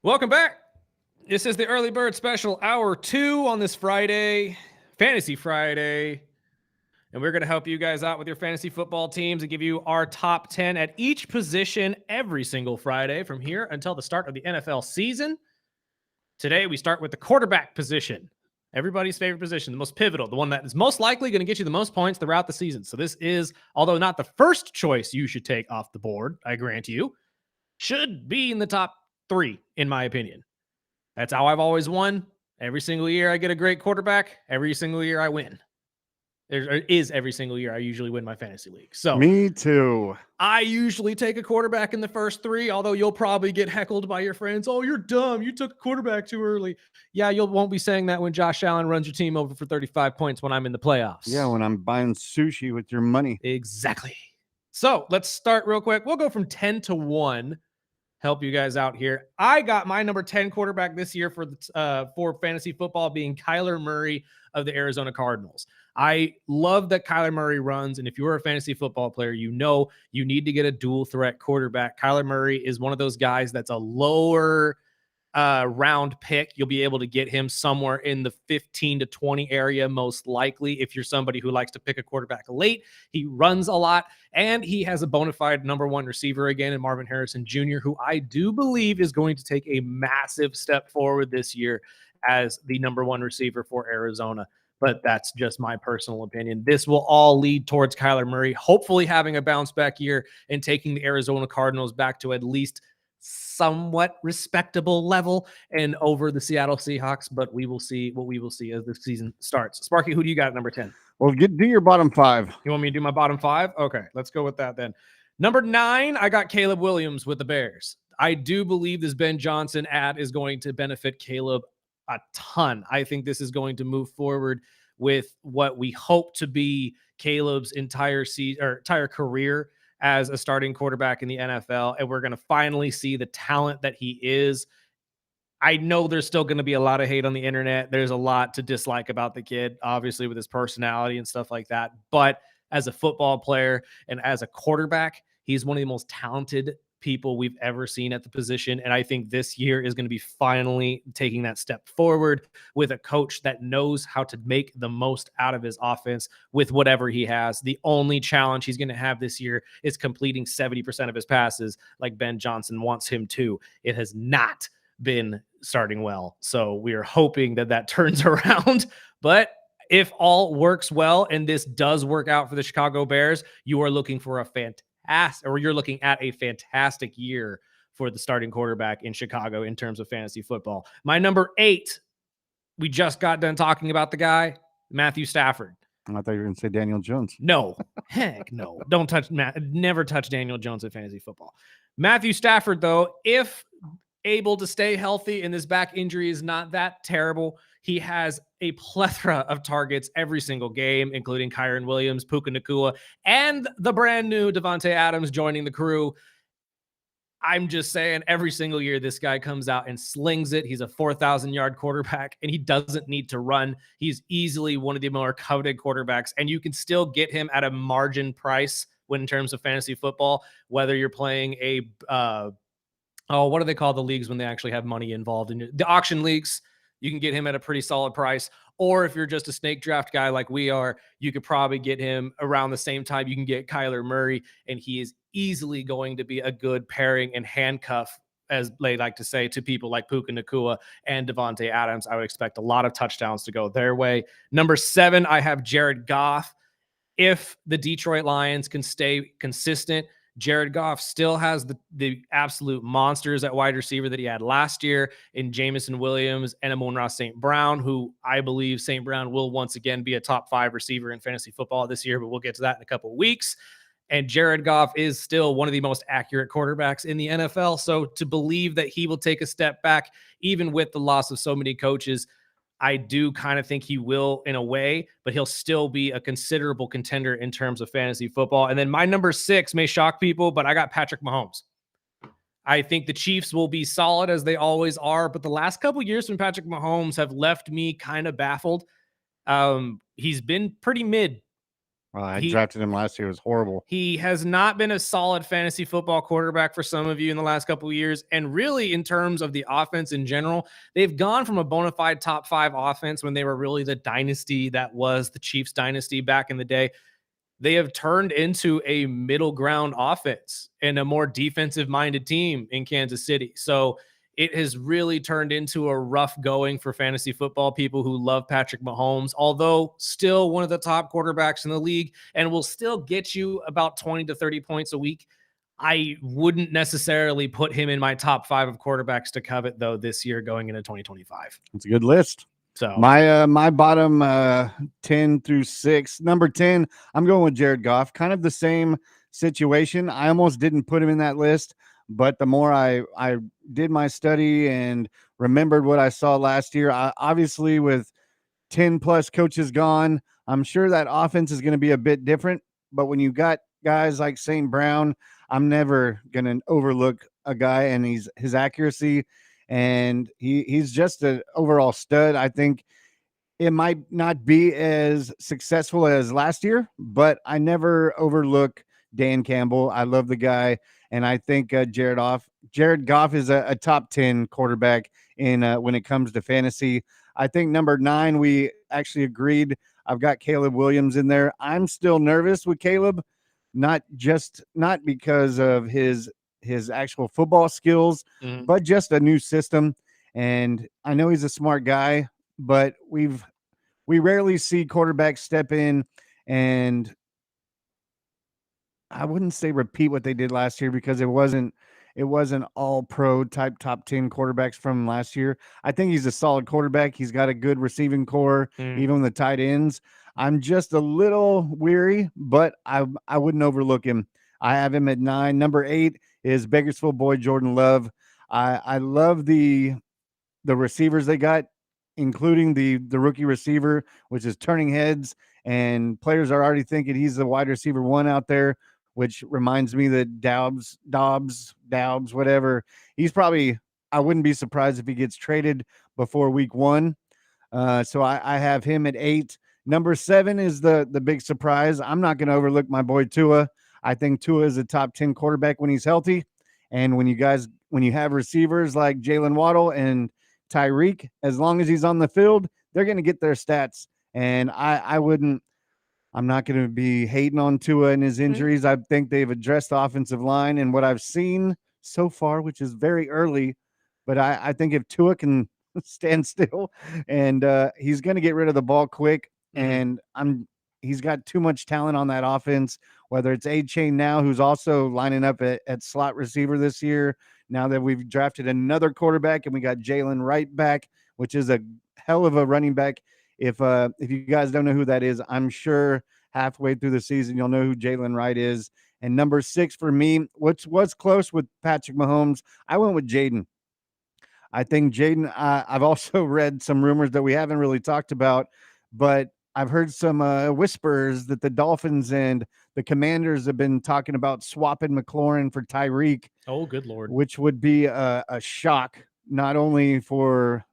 Welcome back. This is the Early Bird Special, Hour 2 on this Friday, Fantasy Friday. And we're going to help you guys out with your fantasy football teams and give you our top 10 at each position every single Friday from here until the start of the NFL season. Today, we start with the quarterback position. Everybody's favorite position, the most pivotal, the one that is most likely going to get you the most points throughout the season. So this is, although not the first choice you should take off the board, I grant you, should be in the top 3, in my opinion. That's how I've always won. Every single year I get a great quarterback. Every single year I win. There is every single year I usually win my fantasy league. So me too. I usually take a quarterback in the first 3, although you'll probably get heckled by your friends. Oh, you're dumb. You took a quarterback too early. Yeah, you won't be saying that when Josh Allen runs your team over for 35 points when I'm in the playoffs. Yeah, when I'm buying sushi with your money. Exactly. So let's start real quick. We'll go from 10 to 1. Help you guys out here. I got my number 10 quarterback this year for fantasy football being Kyler Murray of the Arizona Cardinals. I love that Kyler Murray runs, and if you're a fantasy football player, you know you need to get a dual threat quarterback. Kyler Murray is one of those guys that's a lower round pick. You'll be able to get him somewhere in the 15 to 20 area, most likely, if you're somebody who likes to pick a quarterback late. He runs a lot, and he has a bona fide number 1 receiver again in Marvin Harrison Jr., who I do believe is going to take a massive step forward this year as the number 1 receiver for Arizona. But that's just my personal opinion. This will all lead towards Kyler Murray hopefully having a bounce back year and taking the Arizona Cardinals back to at least somewhat respectable level and over the Seattle Seahawks, but we will see what we will see as the season starts. Sparky, who do you got at number 10? Well, do your bottom 5. You want me to do my bottom 5? Okay, let's go with that then. Number 9, I got Caleb Williams with the Bears. I do believe this Ben Johnson ad is going to benefit Caleb a ton. I think this is going to move forward with what we hope to be Caleb's entire career as a starting quarterback in the NFL, and we're going to finally see the talent that he is. I know there's still going to be a lot of hate on the internet. There's a lot to dislike about the kid, obviously, with his personality and stuff like that. But as a football player and as a quarterback, he's one of the most talented people we've ever seen at the position. And I think this year is going to be finally taking that step forward with a coach that knows how to make the most out of his offense with whatever he has. The only challenge he's going to have this year is completing 70% of his passes like Ben Johnson wants him to. It has not been starting well. So we are hoping that that turns around. But if all works well and this does work out for the Chicago Bears, you are looking for you're looking at a fantastic year for the starting quarterback in Chicago in terms of fantasy football. My number 8, we just got done talking about the guy, Matthew Stafford. I thought you were going to say Daniel Jones. No, heck no. Don't touch never touch Daniel Jones in fantasy football. Matthew Stafford, though, if able to stay healthy and this back injury is not that terrible, he has a plethora of targets every single game, including Kyren Williams, Puka Nacua, and the brand new Davante Adams joining the crew. I'm just saying, every single year this guy comes out and slings it. He's a 4,000-yard quarterback, and he doesn't need to run. He's easily one of the more coveted quarterbacks, and you can still get him at a margin price when in terms of fantasy football, whether you're playing a what do they call the leagues when they actually have money involved in the auction leagues? You can get him at a pretty solid price. Or if you're just a snake draft guy like we are, you could probably get him around the same time you can get Kyler Murray, and he is easily going to be a good pairing and handcuff, as they like to say, to people like Puka Nacua and Davante Adams. I would expect a lot of touchdowns to go their way. Number 7, I have Jared Goff. If the Detroit Lions can stay consistent, Jared Goff still has the absolute monsters at wide receiver that he had last year in Jamison Williams and Amon-Ra St. Brown, who I believe St. Brown will once again be a top 5 receiver in fantasy football this year, but we'll get to that in a couple of weeks. And Jared Goff is still one of the most accurate quarterbacks in the NFL. So to believe that he will take a step back, even with the loss of so many coaches, I do kind of think he will in a way, but he'll still be a considerable contender in terms of fantasy football. And then my number 6 may shock people, but I got Patrick Mahomes. I think the Chiefs will be solid as they always are, but the last couple of years from Patrick Mahomes have left me kind of baffled. He's been pretty mid I drafted him last year. It was horrible. He has not been a solid fantasy football quarterback for some of you in the last couple of years. And really, in terms of the offense in general, they've gone from a bona fide top 5 offense when they were really the dynasty that was the Chiefs dynasty back in the day. They have turned into a middle ground offense and a more defensive minded team in Kansas City. So it has really turned into a rough going for fantasy football people who love Patrick Mahomes, although still one of the top quarterbacks in the league and will still get you about 20 to 30 points a week. I wouldn't necessarily put him in my top 5 of quarterbacks to covet, though, this year going into 2025. It's a good list. So my bottom 10 through 6, number 10, I'm going with Jared Goff. Kind of the same situation. I almost didn't put him in that list, but the more I did my study and remembered what I saw last year, obviously with 10 plus coaches gone, I'm sure that offense is going to be a bit different. But when you got guys like St. Brown, I'm never going to overlook a guy and his accuracy. And he's just an overall stud. I think it might not be as successful as last year, but I never overlook Dan Campbell. I love the guy. And I think Jared Goff is a top 10 quarterback in when it comes to fantasy. I think number 9, we actually agreed. I've got Caleb Williams in there. I'm still nervous with Caleb, not because of his actual football skills, but just a new system. And I know he's a smart guy, but we rarely see quarterbacks step in and I wouldn't say repeat what they did last year because it wasn't all pro type top 10 quarterbacks from last year. I think he's a solid quarterback. He's got a good receiving core, even the tight ends. I'm just a little weary, but I wouldn't overlook him. I have him at 9. Number 8 is Bakersfield boy Jordan Love. I love the receivers they got, including the rookie receiver, which is turning heads, and players are already thinking he's the wide receiver 1 out there, which reminds me that Dobbs, whatever. He's probably, I wouldn't be surprised if he gets traded before week 1. So I have him at 8. Number 7 is the big surprise. I'm not going to overlook my boy Tua. I think Tua is a top 10 quarterback when he's healthy. And when you have receivers like Jalen Waddle and Tyreek, as long as he's on the field, they're going to get their stats. And I'm not going to be hating on Tua and his injuries. I think they've addressed the offensive line and what I've seen so far, which is very early. But I think if Tua can stand still and he's going to get rid of the ball quick, and he's got too much talent on that offense, whether it's A-Chain now, who's also lining up at slot receiver this year. Now that we've drafted another quarterback and we got Jalen Wright back, which is a hell of a running back. If you guys don't know who that is, I'm sure halfway through the season you'll know who Jalen Wright is. And number 6 for me, what's close with Patrick Mahomes, I went with Jaden. I think Jaden, I've also read some rumors that we haven't really talked about, but I've heard some whispers that the Dolphins and the Commanders have been talking about swapping McLaurin for Tyreek. Oh, good Lord. Which would be a shock, not only for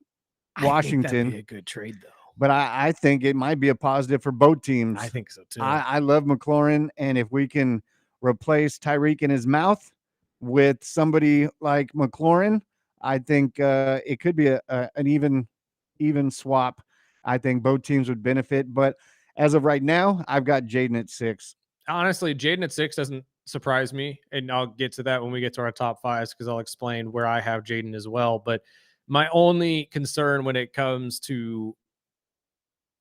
Washington. I think that'd be a good trade, though. But I think it might be a positive for both teams. I think so, too. I love McLaurin, and if we can replace Tyreek in his mouth with somebody like McLaurin, I think it could be an even swap. I think both teams would benefit. But as of right now, I've got Jaden at 6. Honestly, Jaden at 6 doesn't surprise me. And I'll get to that when we get to our top 5s because I'll explain where I have Jaden as well. But my only concern when it comes to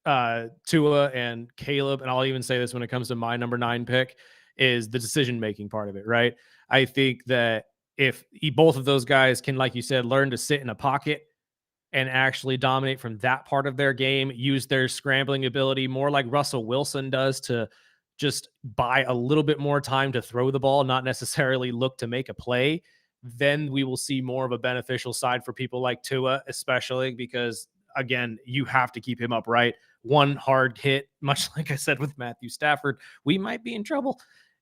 Tua and Caleb, and I'll even say this when it comes to my number 9 pick, is the decision-making part of it, right? I think that if both of those guys can, like you said, learn to sit in a pocket and actually dominate from that part of their game, use their scrambling ability more like Russell Wilson does to just buy a little bit more time to throw the ball, not necessarily look to make a play, then we will see more of a beneficial side for people like Tua, especially because, again, you have to keep him upright. One hard hit, much like I said with Matthew Stafford, we might be in trouble.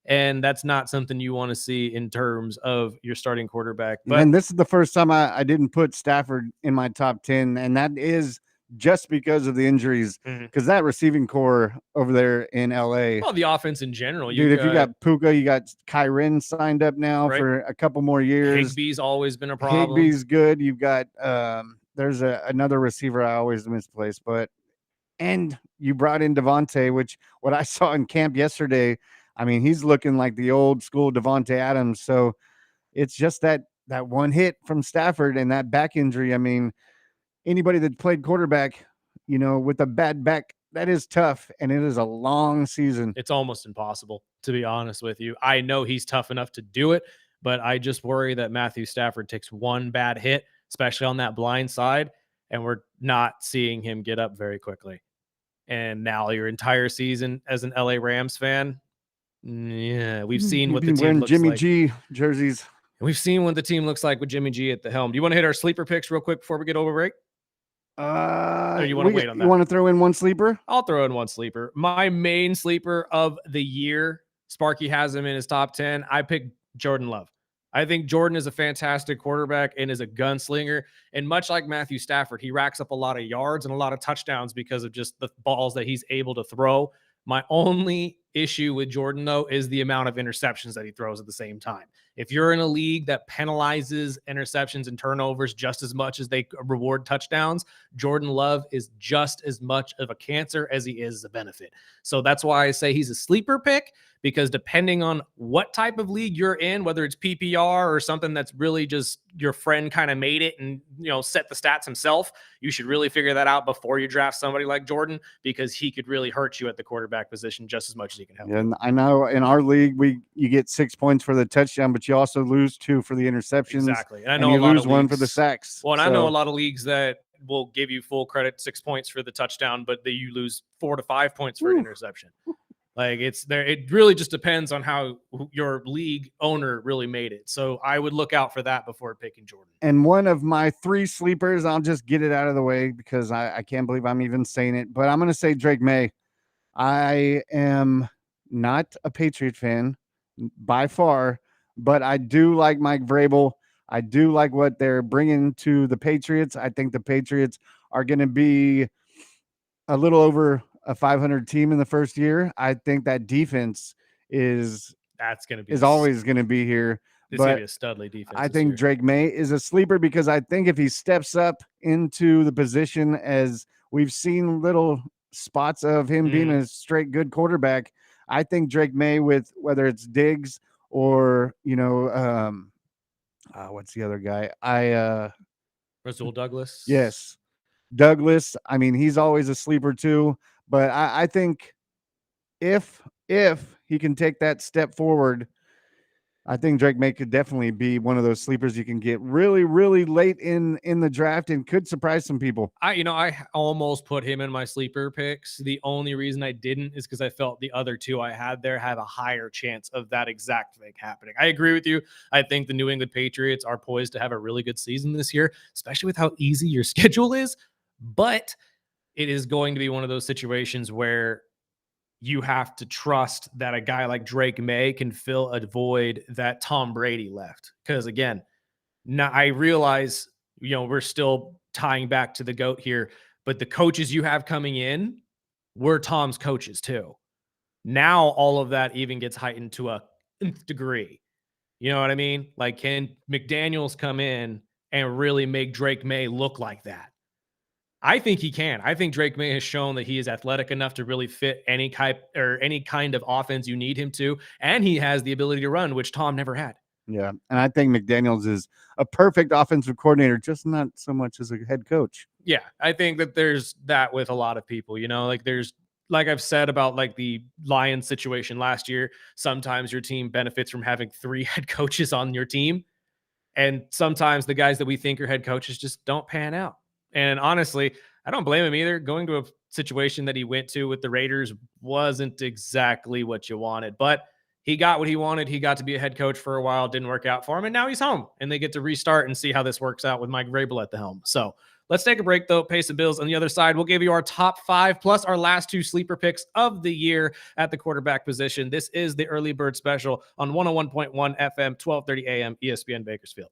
And that's not something you want to see in terms of your starting quarterback. But and this is the first time I didn't put Stafford in my top 10, and that is just because of the injuries. Because that receiving core over there in LA, well, the offense in general, dude, if you got Puka, you got Kyren signed up now for a couple more years. Higbee's always been a problem. Higbee's good. You've got there's another receiver I always misplace, and you brought in Devontae, which what I saw in camp yesterday, I mean, he's looking like the old school Devontae Adams. So it's just that one hit from Stafford and that back injury. I mean, anybody that played quarterback, with a bad back, that is tough, and it is a long season. It's almost impossible, to be honest with you. I know he's tough enough to do it, but I just worry that Matthew Stafford takes one bad hit, especially on that blind side, and we're not seeing him get up very quickly. And now your entire season as an LA Rams fan, yeah, we've seen what the team looks Jimmy like. G jerseys. We've seen what the team looks like with Jimmy G at the helm. Do you want to hit our sleeper picks real quick before we get over break? Or you want to wait on that? You want to throw in one sleeper? I'll throw in one sleeper. My main sleeper of the year, Sparky has him in his top 10. I picked Jordan Love. I think Jordan is a fantastic quarterback and is a gunslinger. And much like Matthew Stafford, he racks up a lot of yards and a lot of touchdowns because of just the balls that he's able to throw. My only issue with Jordan, though, is the amount of interceptions that he throws at the same time. If you're in a league that penalizes interceptions and turnovers just as much as they reward touchdowns, Jordan Love is just as much of a cancer as he is a benefit. So that's why I say he's a sleeper pick, because depending on what type of league you're in, whether it's PPR or something that's really just your friend kind of made it and, set the stats himself, you should really figure that out before you draft somebody like Jordan, because he could really hurt you at the quarterback position just as much as he can help. Yeah, and I know in our league, you get 6 points for the touchdown, but you also lose 2 for the interceptions. Exactly. And I know you lose 1 for the sacks. Well, and I know a lot of leagues that will give you full credit, 6 points for the touchdown, but you lose 4 to 5 points for an interception. Like it really just depends on how your league owner really made it. So I would look out for that before picking Jordan. And one of my 3 sleepers, I'll just get it out of the way because I can't believe I'm even saying it, but I'm going to say Drake May. I am not a Patriot fan by far, but I do like Mike Vrabel. I do like what they're bringing to the Patriots. I think the Patriots are going to be a little over a 500 team in the first year. I think that defense is always going to be here. It's going to be a studly defense. I think Drake May is a sleeper because I think if he steps up into the position, as we've seen little spots of him being a straight good quarterback, I think Drake May, with whether it's Diggs or what's the other guy? Rasul Douglas. Yes, Douglas. I mean, he's always a sleeper too. But I think if he can take that step forward, I think Drake May could definitely be one of those sleepers you can get really, really late in the draft and could surprise some people. I almost put him in my sleeper picks. The only reason I didn't is because I felt the other 2 I had there have a higher chance of that exact thing happening. I agree with you. I think the New England Patriots are poised to have a really good season this year, especially with how easy your schedule is. But it is going to be one of those situations where you have to trust that a guy like Drake May can fill a void that Tom Brady left. Because again, now I realize, we're still tying back to the GOAT here, but the coaches you have coming in were Tom's coaches too. Now all of that even gets heightened to a nth degree. You know what I mean? Like, can McDaniels come in and really make Drake May look like that? I think he can. I think Drake May has shown that he is athletic enough to really fit any kind of offense you need him to. And he has the ability to run, which Tom never had. Yeah. And I think McDaniels is a perfect offensive coordinator, just not so much as a head coach. Yeah. I think that there's that with a lot of people, like I've said about like the Lions situation last year, sometimes your team benefits from having 3 head coaches on your team. And sometimes the guys that we think are head coaches just don't pan out. And honestly, I don't blame him either. Going to a situation that he went to with the Raiders wasn't exactly what you wanted, but he got what he wanted. He got to be a head coach for a while, didn't work out for him, and now he's home, and they get to restart and see how this works out with Mike Vrabel at the helm. So let's take a break, though. Pay some bills. On the other side, we'll give you our top 5 plus our last 2 sleeper picks of the year at the quarterback position. This is the Early Bird Special on 101.1 FM, 1230 AM, ESPN Bakersfield.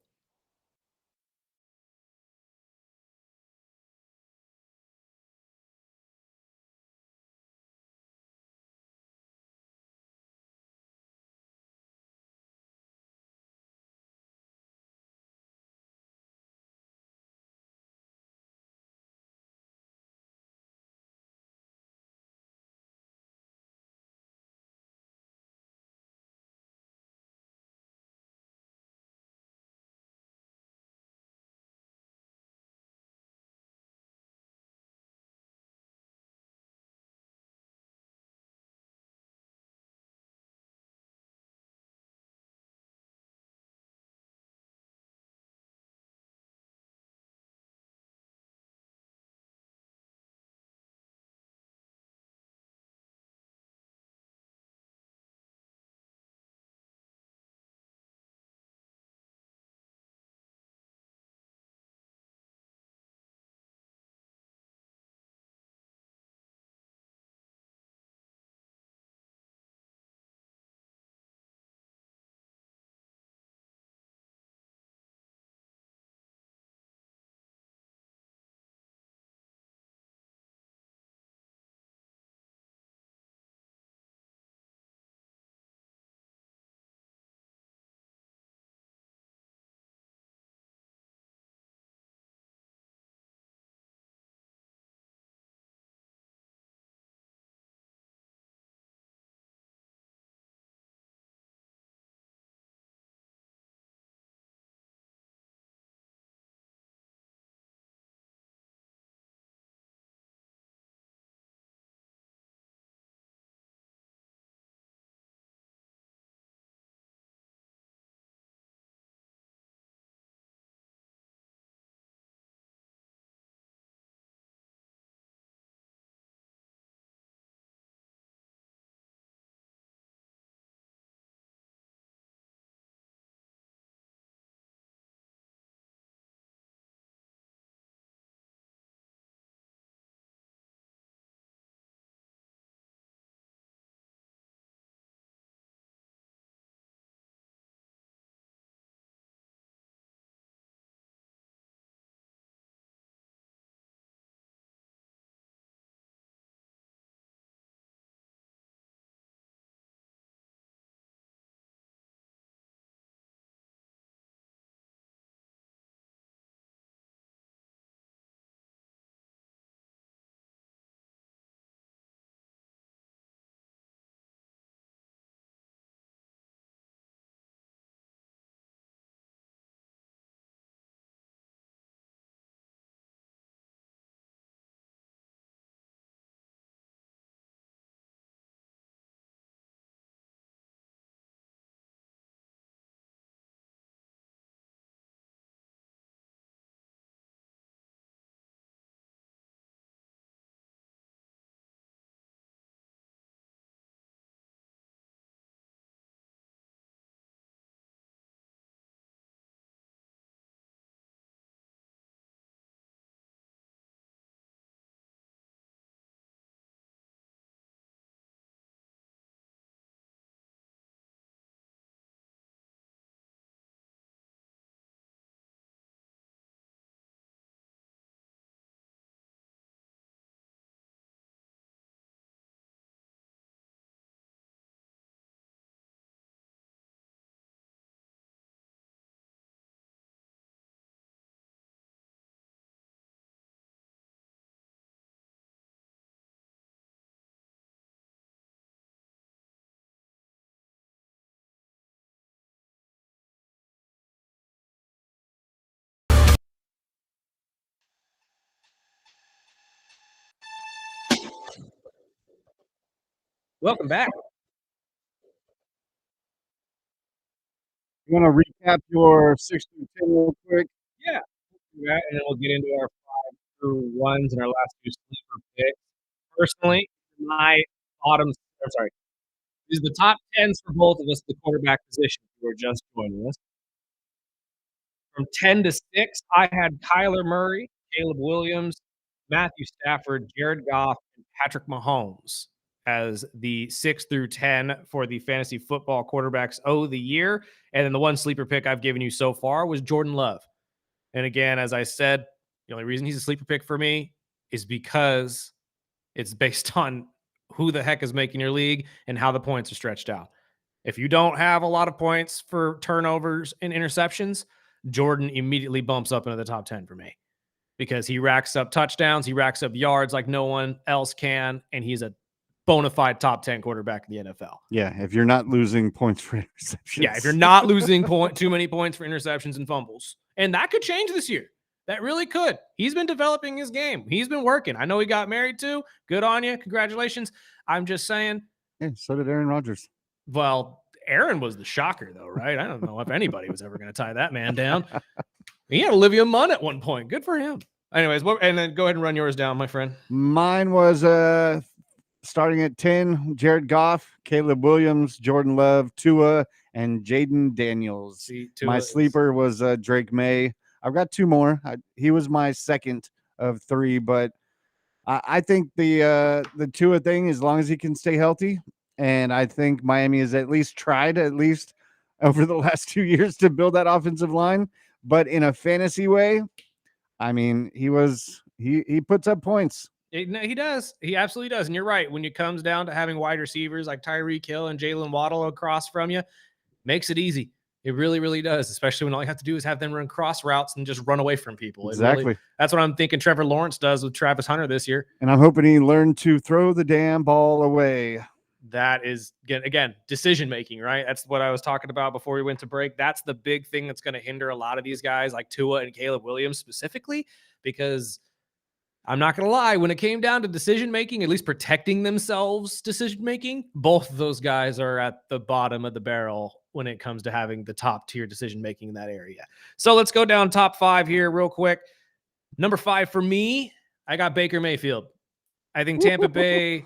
Welcome back. You want to recap your 6 through 10 real quick? Yeah. And then we'll get into our 5 through 1s and our last 2 sleeper picks. Personally, my bottom I'm sorry, these are the top 10s for both of us at the quarterback position if you are just joining us. From 10 to 6, I had Kyler Murray, Caleb Williams, Matthew Stafford, Jared Goff, and Patrick Mahomes as the 6 through 10 for the fantasy football quarterbacks of the year. And then the one sleeper pick I've given you so far was Jordan Love. And again, as I said, the only reason he's a sleeper pick for me is because it's based on who the heck is making your league and how the points are stretched out. If you don't have a lot of points for turnovers and interceptions, Jordan immediately bumps up into the top 10 for me because he racks up touchdowns, he racks up yards like no one else can, and he's a bona fide top 10 quarterback in the NFL. Yeah, if you're not losing points for interceptions. Yeah, if you're not losing too many points for interceptions and fumbles. And that could change this year. That really could. He's been developing his game. He's been working. I know he got married too. Good on you. Congratulations. I'm just saying. Yeah, so did Aaron Rodgers. Well, Aaron was the shocker, though, right? I don't know if anybody was ever going to tie that man down. He had Olivia Munn at one point. Good for him. Anyways, and then go ahead and run yours down, my friend. Mine was starting at 10, Jared Goff, Caleb Williams, Jordan Love, Tua, and Jaden Daniels. See, my sleeper was Drake May. I've got 2 more. He was my second of 3, but I think the Tua thing, as long as he can stay healthy, and I think Miami has at least tried over the last 2 years to build that offensive line, but in a fantasy way, I mean, he puts up points. No, he does. He absolutely does. And you're right. When it comes down to having wide receivers like Tyreek Hill and Jalen Waddle across from you, makes it easy. It really, really does, especially when all you have to do is have them run cross routes and just run away from people. Exactly. That's what I'm thinking Trevor Lawrence does with Travis Hunter this year. And I'm hoping he learned to throw the damn ball away. That is, again, decision-making, right? That's what I was talking about before we went to break. That's the big thing that's going to hinder a lot of these guys like Tua and Caleb Williams specifically, because I'm not going to lie, when it came down to decision-making, at least protecting themselves decision-making, both of those guys are at the bottom of the barrel when it comes to having the top-tier decision-making in that area. So let's go down top 5 here real quick. Number 5 for me, I got Baker Mayfield. I think Tampa Bay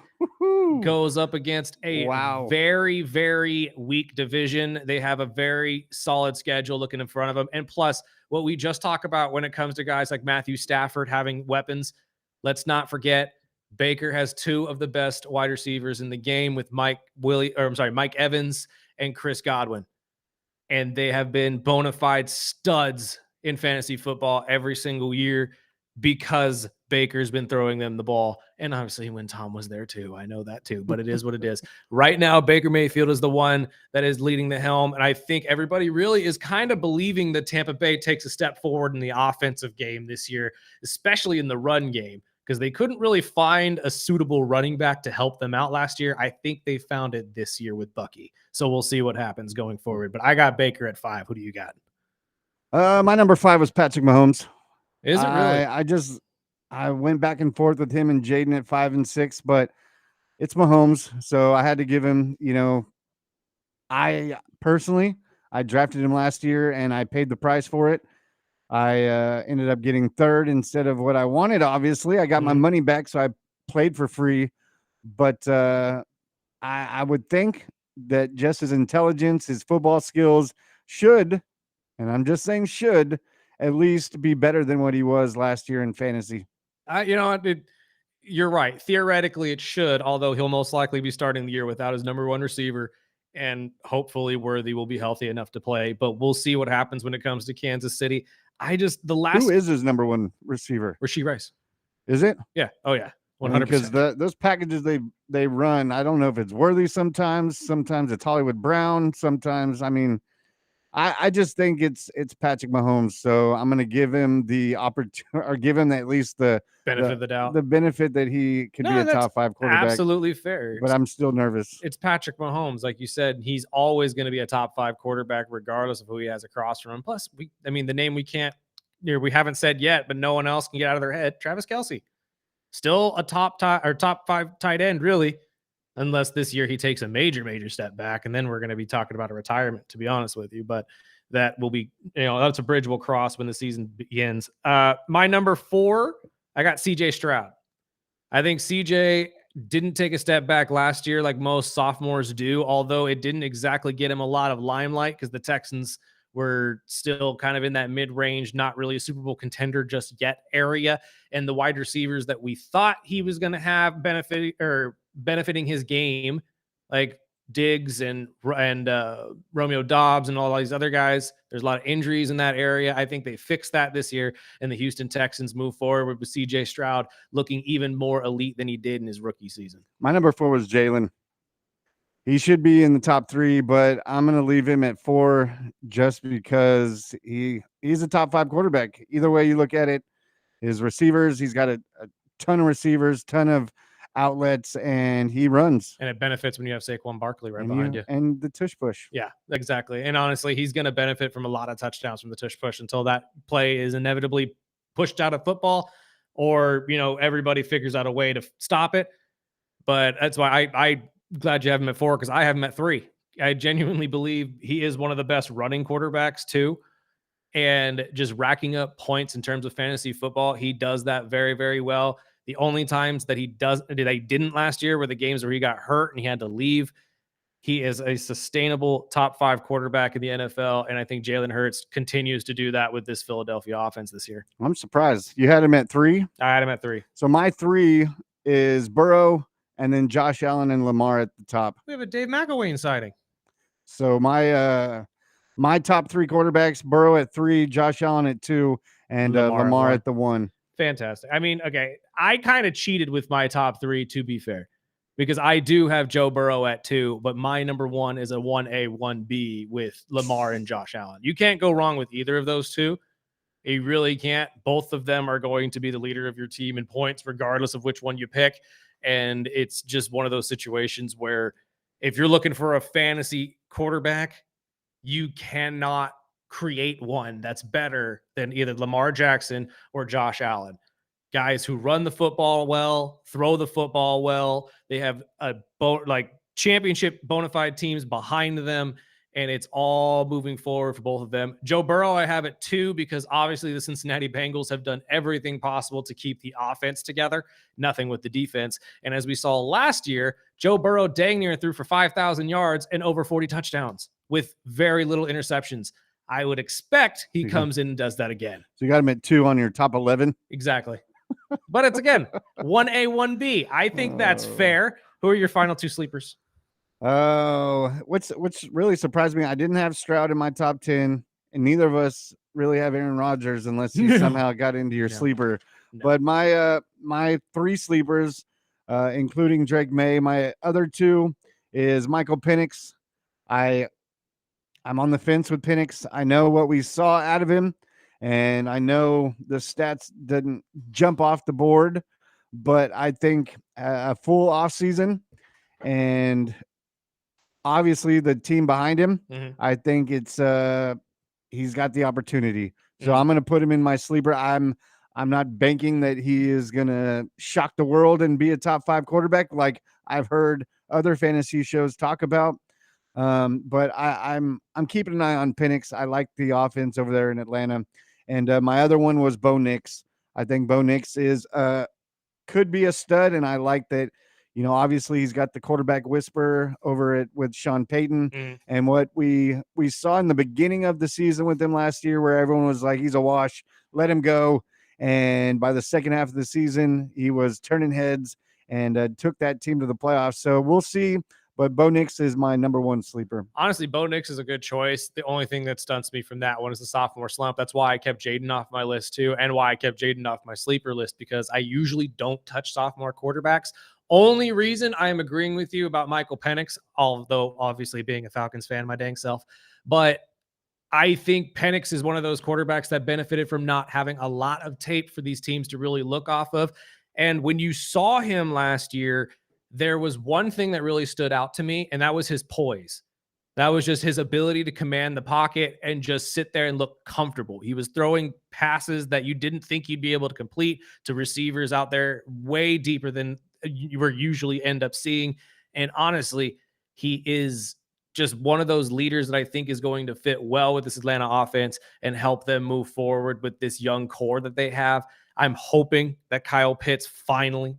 goes up against a very, very weak division. They have a very solid schedule looking in front of them. And plus, what we just talked about when it comes to guys like Matthew Stafford having weapons, let's not forget Baker has 2 of the best wide receivers in the game with Mike Evans and Chris Godwin. And they have been bona fide studs in fantasy football every single year because Baker's been throwing them the ball. And obviously when Tom was there too, I know that too, but it is what it is. Right now, Baker Mayfield is the one that is leading the helm. And I think everybody really is kind of believing that Tampa Bay takes a step forward in the offensive game this year, especially in the run game, because they couldn't really find a suitable running back to help them out last year. I think they found it this year with Bucky. So we'll see what happens going forward. But I got Baker at 5. Who do you got? My number 5 was Patrick Mahomes. Is it really? I went back and forth with him and Jaden at 5 and 6, but it's Mahomes, so I had to give him, I personally drafted him last year and I paid the price for it. I ended up getting 3rd instead of what I wanted. Obviously, I got my money back, so I played for free. But I would think that just his intelligence, his football skills should, and I'm just saying should, at least be better than what he was last year in fantasy. You're right. Theoretically, it should, although he'll most likely be starting the year without his number 1 receiver, and hopefully Worthy will be healthy enough to play. But we'll see what happens when it comes to Kansas City. Who is his number 1 receiver? Rashee Rice. Is it? Yeah. Oh yeah. 100%. Because those packages they run, I don't know if it's Worthy sometimes it's Hollywood Brown. Sometimes, I just think it's Patrick Mahomes. So I'm going to give him the opportunity, or give him at least the benefit of the doubt, the benefit that he could be a top 5 quarterback. Absolutely fair. But I'm still nervous. It's Patrick Mahomes. Like you said, he's always going to be a top 5 quarterback, regardless of who he has across from him. Plus, the name we haven't said yet, but no one else can get out of their head. Travis Kelce, still a top 5 tight end, really. unless this year he takes a major step back, and then we're going to be talking about a retirement, to be honest with you. But that will be, that's a bridge we'll cross when the season begins. My number 4, I got CJ Stroud. I think CJ didn't take a step back last year like most sophomores do, although it didn't exactly get him a lot of limelight because the Texans were still kind of in that mid-range, not really a Super Bowl contender just yet area. And the wide receivers that we thought he was going to have benefiting his game, like Diggs and Romeo Dobbs and all these other guys. There's a lot of injuries in that area. I think they fixed that this year, and the Houston Texans move forward with CJ Stroud looking even more elite than he did in his rookie season. My number 4 was Jalen. He should be in the top 3, but I'm going to leave him at 4 just because he's a top 5 quarterback. Either way you look at it, his receivers, he's got a ton of receivers, ton of outlets, and he runs. And it benefits when you have Saquon Barkley behind you. And the tush push. Yeah, exactly. And honestly, he's going to benefit from a lot of touchdowns from the tush push until that play is inevitably pushed out of football, or, everybody figures out a way to stop it. But that's why I glad you have him at 4, because I have him at 3. I genuinely believe he is one of the best running quarterbacks too. And just racking up points in terms of fantasy football, he does that very, very well. The only times that he didn't last year were the games where he got hurt and he had to leave. He is a sustainable top 5 quarterback in the NFL. And I think Jalen Hurts continues to do that with this Philadelphia offense this year. I'm surprised. You had him at 3? I had him at 3. So my 3 is Burrow, and then Josh Allen and Lamar at the top. We have a Dave McElwain sighting. So my top 3 quarterbacks: Burrow at 3, Josh Allen at 2, and Lamar at the 1. Fantastic. I mean, okay, I kind of cheated with my top 3, to be fair, because I do have Joe Burrow at 2, but my number 1 is a 1A, 1B with Lamar and Josh Allen. You can't go wrong with either of those two. You really can't. Both of them are going to be the leader of your team in points, regardless of which one you pick. And it's just one of those situations where if you're looking for a fantasy quarterback, you cannot create one that's better than either Lamar Jackson or Josh Allen. Guys who run the football well, throw the football well. They have championship bona fide teams behind them, and it's all moving forward for both of them. Joe Burrow, I have it 2 because obviously the Cincinnati Bengals have done everything possible to keep the offense together, nothing with the defense. And as we saw last year, Joe Burrow dang near threw for 5,000 yards and over 40 touchdowns with very little interceptions. I would expect he comes in and does that again. So you got him at 2 on your top 11? Exactly. But it's, again, 1A, 1B. I think that's fair. Who are your final 2 sleepers? Oh, what's really surprised me, I didn't have Stroud in my top 10, and neither of us really have Aaron Rodgers unless he somehow got into your sleeper. No. But my 3 sleepers, including Drake May, my other 2 is Michael Penix. I'm on the fence with Penix. I know what we saw out of him, and I know the stats didn't jump off the board, but I think a full offseason and obviously the team behind him, I think it's he's got the opportunity. So I'm going to put him in my sleeper. I'm not banking that he is going to shock the world and be a top 5 quarterback like I've heard other fantasy shows talk about. But I'm keeping an eye on Penix. I like the offense over there in Atlanta. And my other one was Bo Nix. I think Bo Nix could be a stud, and I like that. Obviously he's got the quarterback whisper over with Sean Payton, and what we saw in the beginning of the season with him last year, where everyone was like, he's a wash, let him go. And by the second half of the season, he was turning heads and took that team to the playoffs. So we'll see. But Bo Nix is my number 1 sleeper. Honestly, Bo Nix is a good choice. The only thing that stunts me from that one is the sophomore slump. That's why I kept Jaden off my list too, and why I kept Jaden off my sleeper list, because I usually don't touch sophomore quarterbacks. Only reason I am agreeing with you about Michael Penix, although obviously being a Falcons fan, my dang self, but I think Penix is one of those quarterbacks that benefited from not having a lot of tape for these teams to really look off of. And when you saw him last year, there was one thing that really stood out to me, and that was his poise. That was just his ability to command the pocket and just sit there and look comfortable. He was throwing passes that you didn't think you'd be able to complete to receivers out there way deeper than you were usually end up seeing. And honestly, he is just one of those leaders that I think is going to fit well with this Atlanta offense and help them move forward with this young core that they have. I'm hoping that Kyle Pitts finally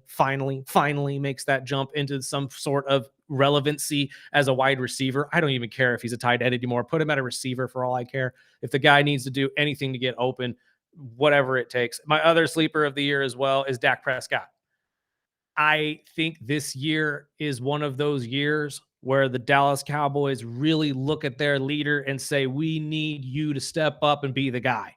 makes that jump into some sort of relevancy as a wide receiver. I don't even care if he's a tight end anymore. Put him at a receiver for all I care. If the guy needs to do anything to get open, whatever it takes. My other sleeper of the year as well is Dak Prescott. I think this year is one of those years where the Dallas Cowboys really look at their leader and say, we need you to step up and be the guy.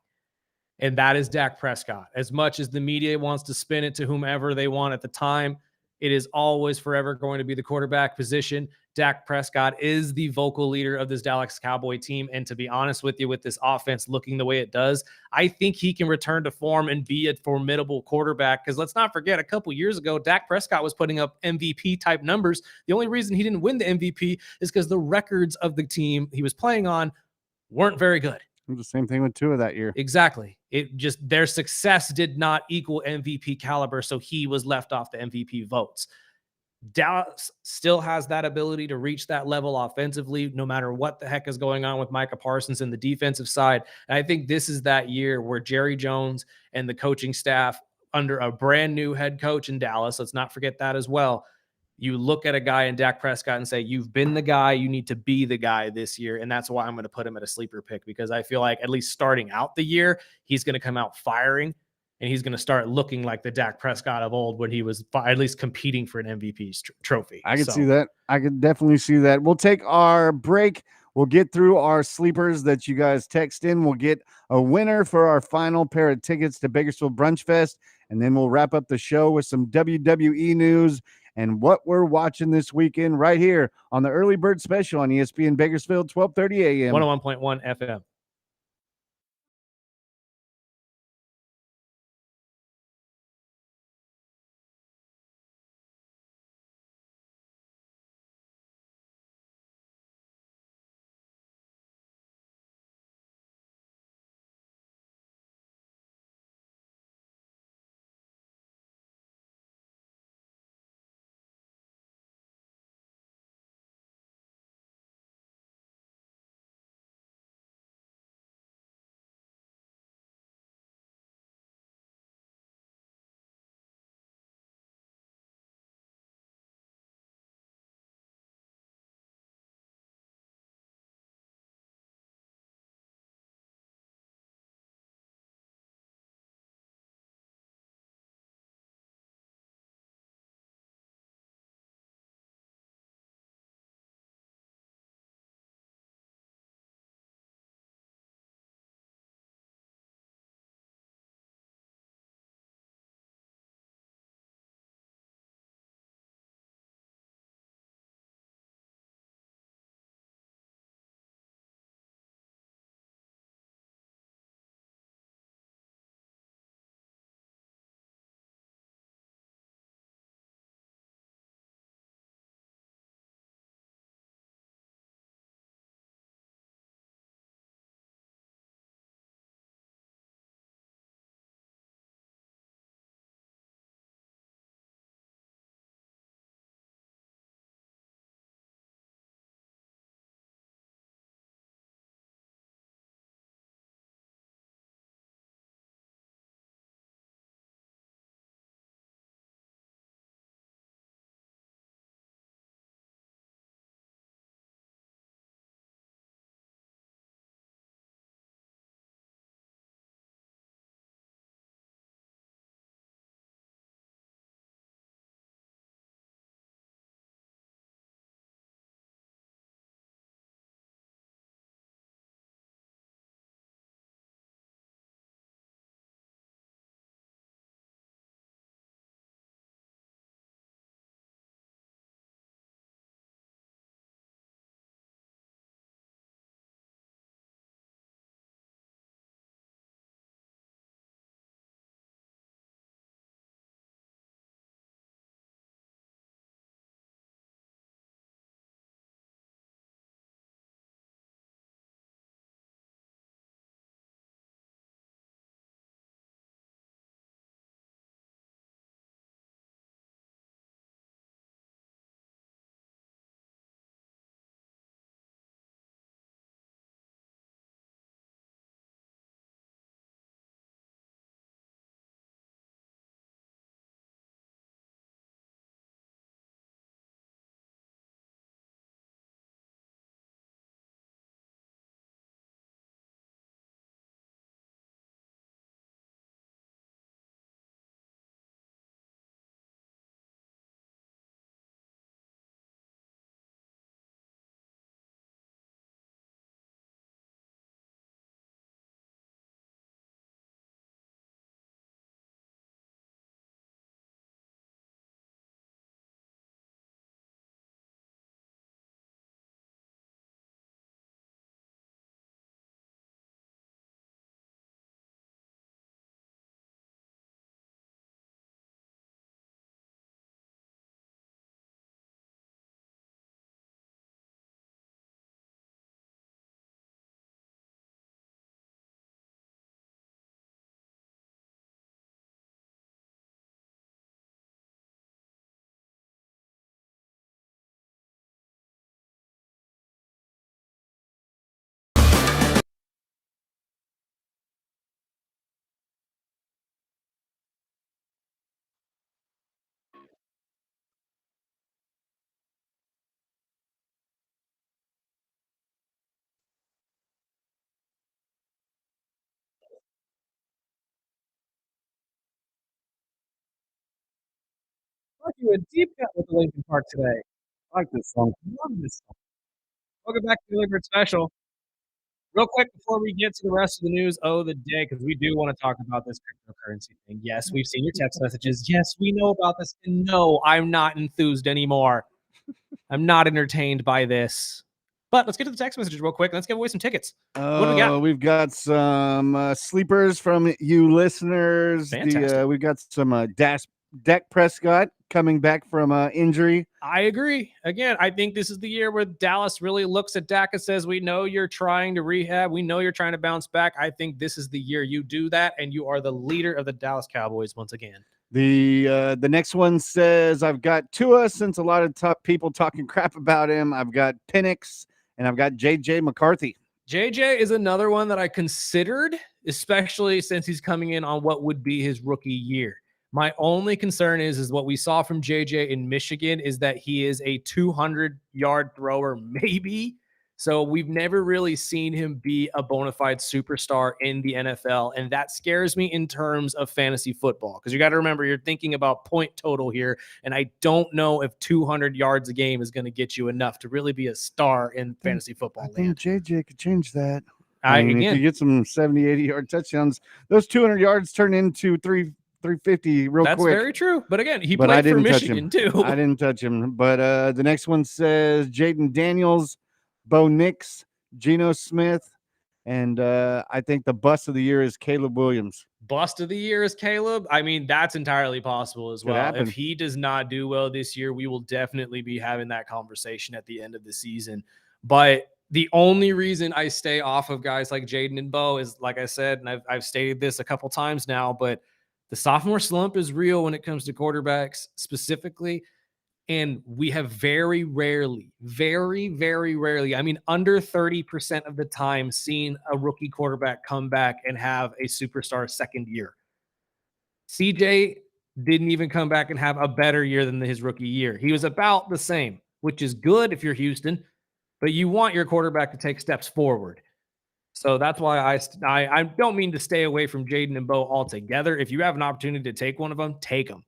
And that is Dak Prescott. As much as the media wants to spin it to whomever they want at the time, it is always forever going to be the quarterback position. Dak Prescott is the vocal leader of this Dallas Cowboy team. And to be honest with you, with this offense looking the way it does, I think he can return to form and be a formidable quarterback. Because let's not forget, a couple years ago, Dak Prescott was putting up MVP type numbers. The only reason he didn't win the MVP is because the records of the team he was playing on weren't very good. The same thing with Tua that year. Exactly. It just, their success did not equal MVP caliber, so he was left off the MVP votes. Dallas still has that ability to reach that level offensively, no matter what the heck is going on with Micah Parsons in the defensive side. And I think this is that year where Jerry Jones and the coaching staff, under a brand new head coach in Dallas, let's not forget that as well, you look at a guy in Dak Prescott and say, you've been the guy, you need to be the guy this year. And that's why I'm going to put him at a sleeper pick, because I feel like at least starting out the year, he's going to come out firing and he's going to start looking like the Dak Prescott of old when he was at least competing for an MVP trophy. I could see that. I could definitely see that. We'll take our break. We'll get through our sleepers that you guys text in. We'll get a winner for our final pair of tickets to Bakersfield Brunch Fest. And then we'll wrap up the show with some WWE news and what we're watching this weekend right here on the Early Bird Special on ESPN Bakersfield, 1230 a.m. 101.1 FM. into a deep cut with the Lincoln Park today. I like this song. Love this song. Welcome back to the Delivered Special. Real quick before we get to the rest of the news of the day, because we do want to talk about this cryptocurrency thing. Yes, we've seen your text messages. Yes, we know about this. And no, I'm not enthused anymore. I'm not entertained by this. But let's get to the text messages real quick. Let's give away some tickets. What do we got? We've got some sleepers from you listeners. Fantastic. We've got some Dak Prescott coming back from injury. I agree. Again, I think this is the year where Dallas really looks at Dak and says, we know you're trying to rehab. We know you're trying to bounce back. I think this is the year you do that, and you are the leader of the Dallas Cowboys once again. The next one says, I've got Tua, since a lot of people talking crap about him. I've got Penix, and I've got JJ McCarthy. JJ is another one that I considered, especially since he's coming in on what would be his rookie year. My only concern is what we saw from JJ in Michigan is that he is a 200-yard thrower, maybe. So we've never really seen him be a bona fide superstar in the NFL. And that scares me in terms of fantasy football, because you got to remember, you're thinking about point total here. And I don't know if 200 yards a game is going to get you enough to really be a star in fantasy football. I think JJ could change that. Again, if you get some 70, 80-yard touchdowns, those 200 yards turn into 350 real quick. That's very true. But again, he played for Michigan too. I didn't touch him. But the next one says Jaden Daniels, Bo Nix, Geno Smith, and I think the bust of the year is Caleb Williams. Bust of the year is Caleb. I mean, that's entirely possible as well. If he does not do well this year, we will definitely be having that conversation at the end of the season. But the only reason I stay off of guys like Jaden and Bo is, like I said, and I've stated this a couple times now, but the sophomore slump is real when it comes to quarterbacks specifically. And we have very rarely, I mean, under 30% of the time, seen a rookie quarterback come back and have a superstar second year. CJ didn't even come back and have a better year than his rookie year. He was about the same, which is good if you're Houston, but you want your quarterback to take steps forward. So that's why I don't mean to stay away from Jaden and Bo altogether. If you have an opportunity to take one of them, take them.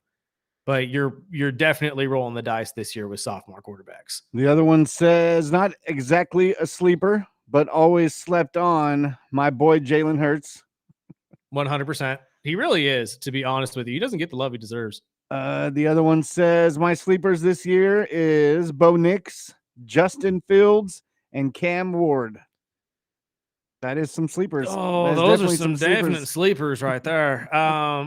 But you're definitely rolling the dice this year with sophomore quarterbacks. The other one says, not exactly a sleeper, but always slept on, my boy Jalen Hurts. 100%. He really is, to be honest with you. He doesn't get the love he deserves. The other one says, my sleepers this year is Bo Nix, Justin Fields, and Cam Ward. That is some sleepers. Oh, those are some definite sleepers right there.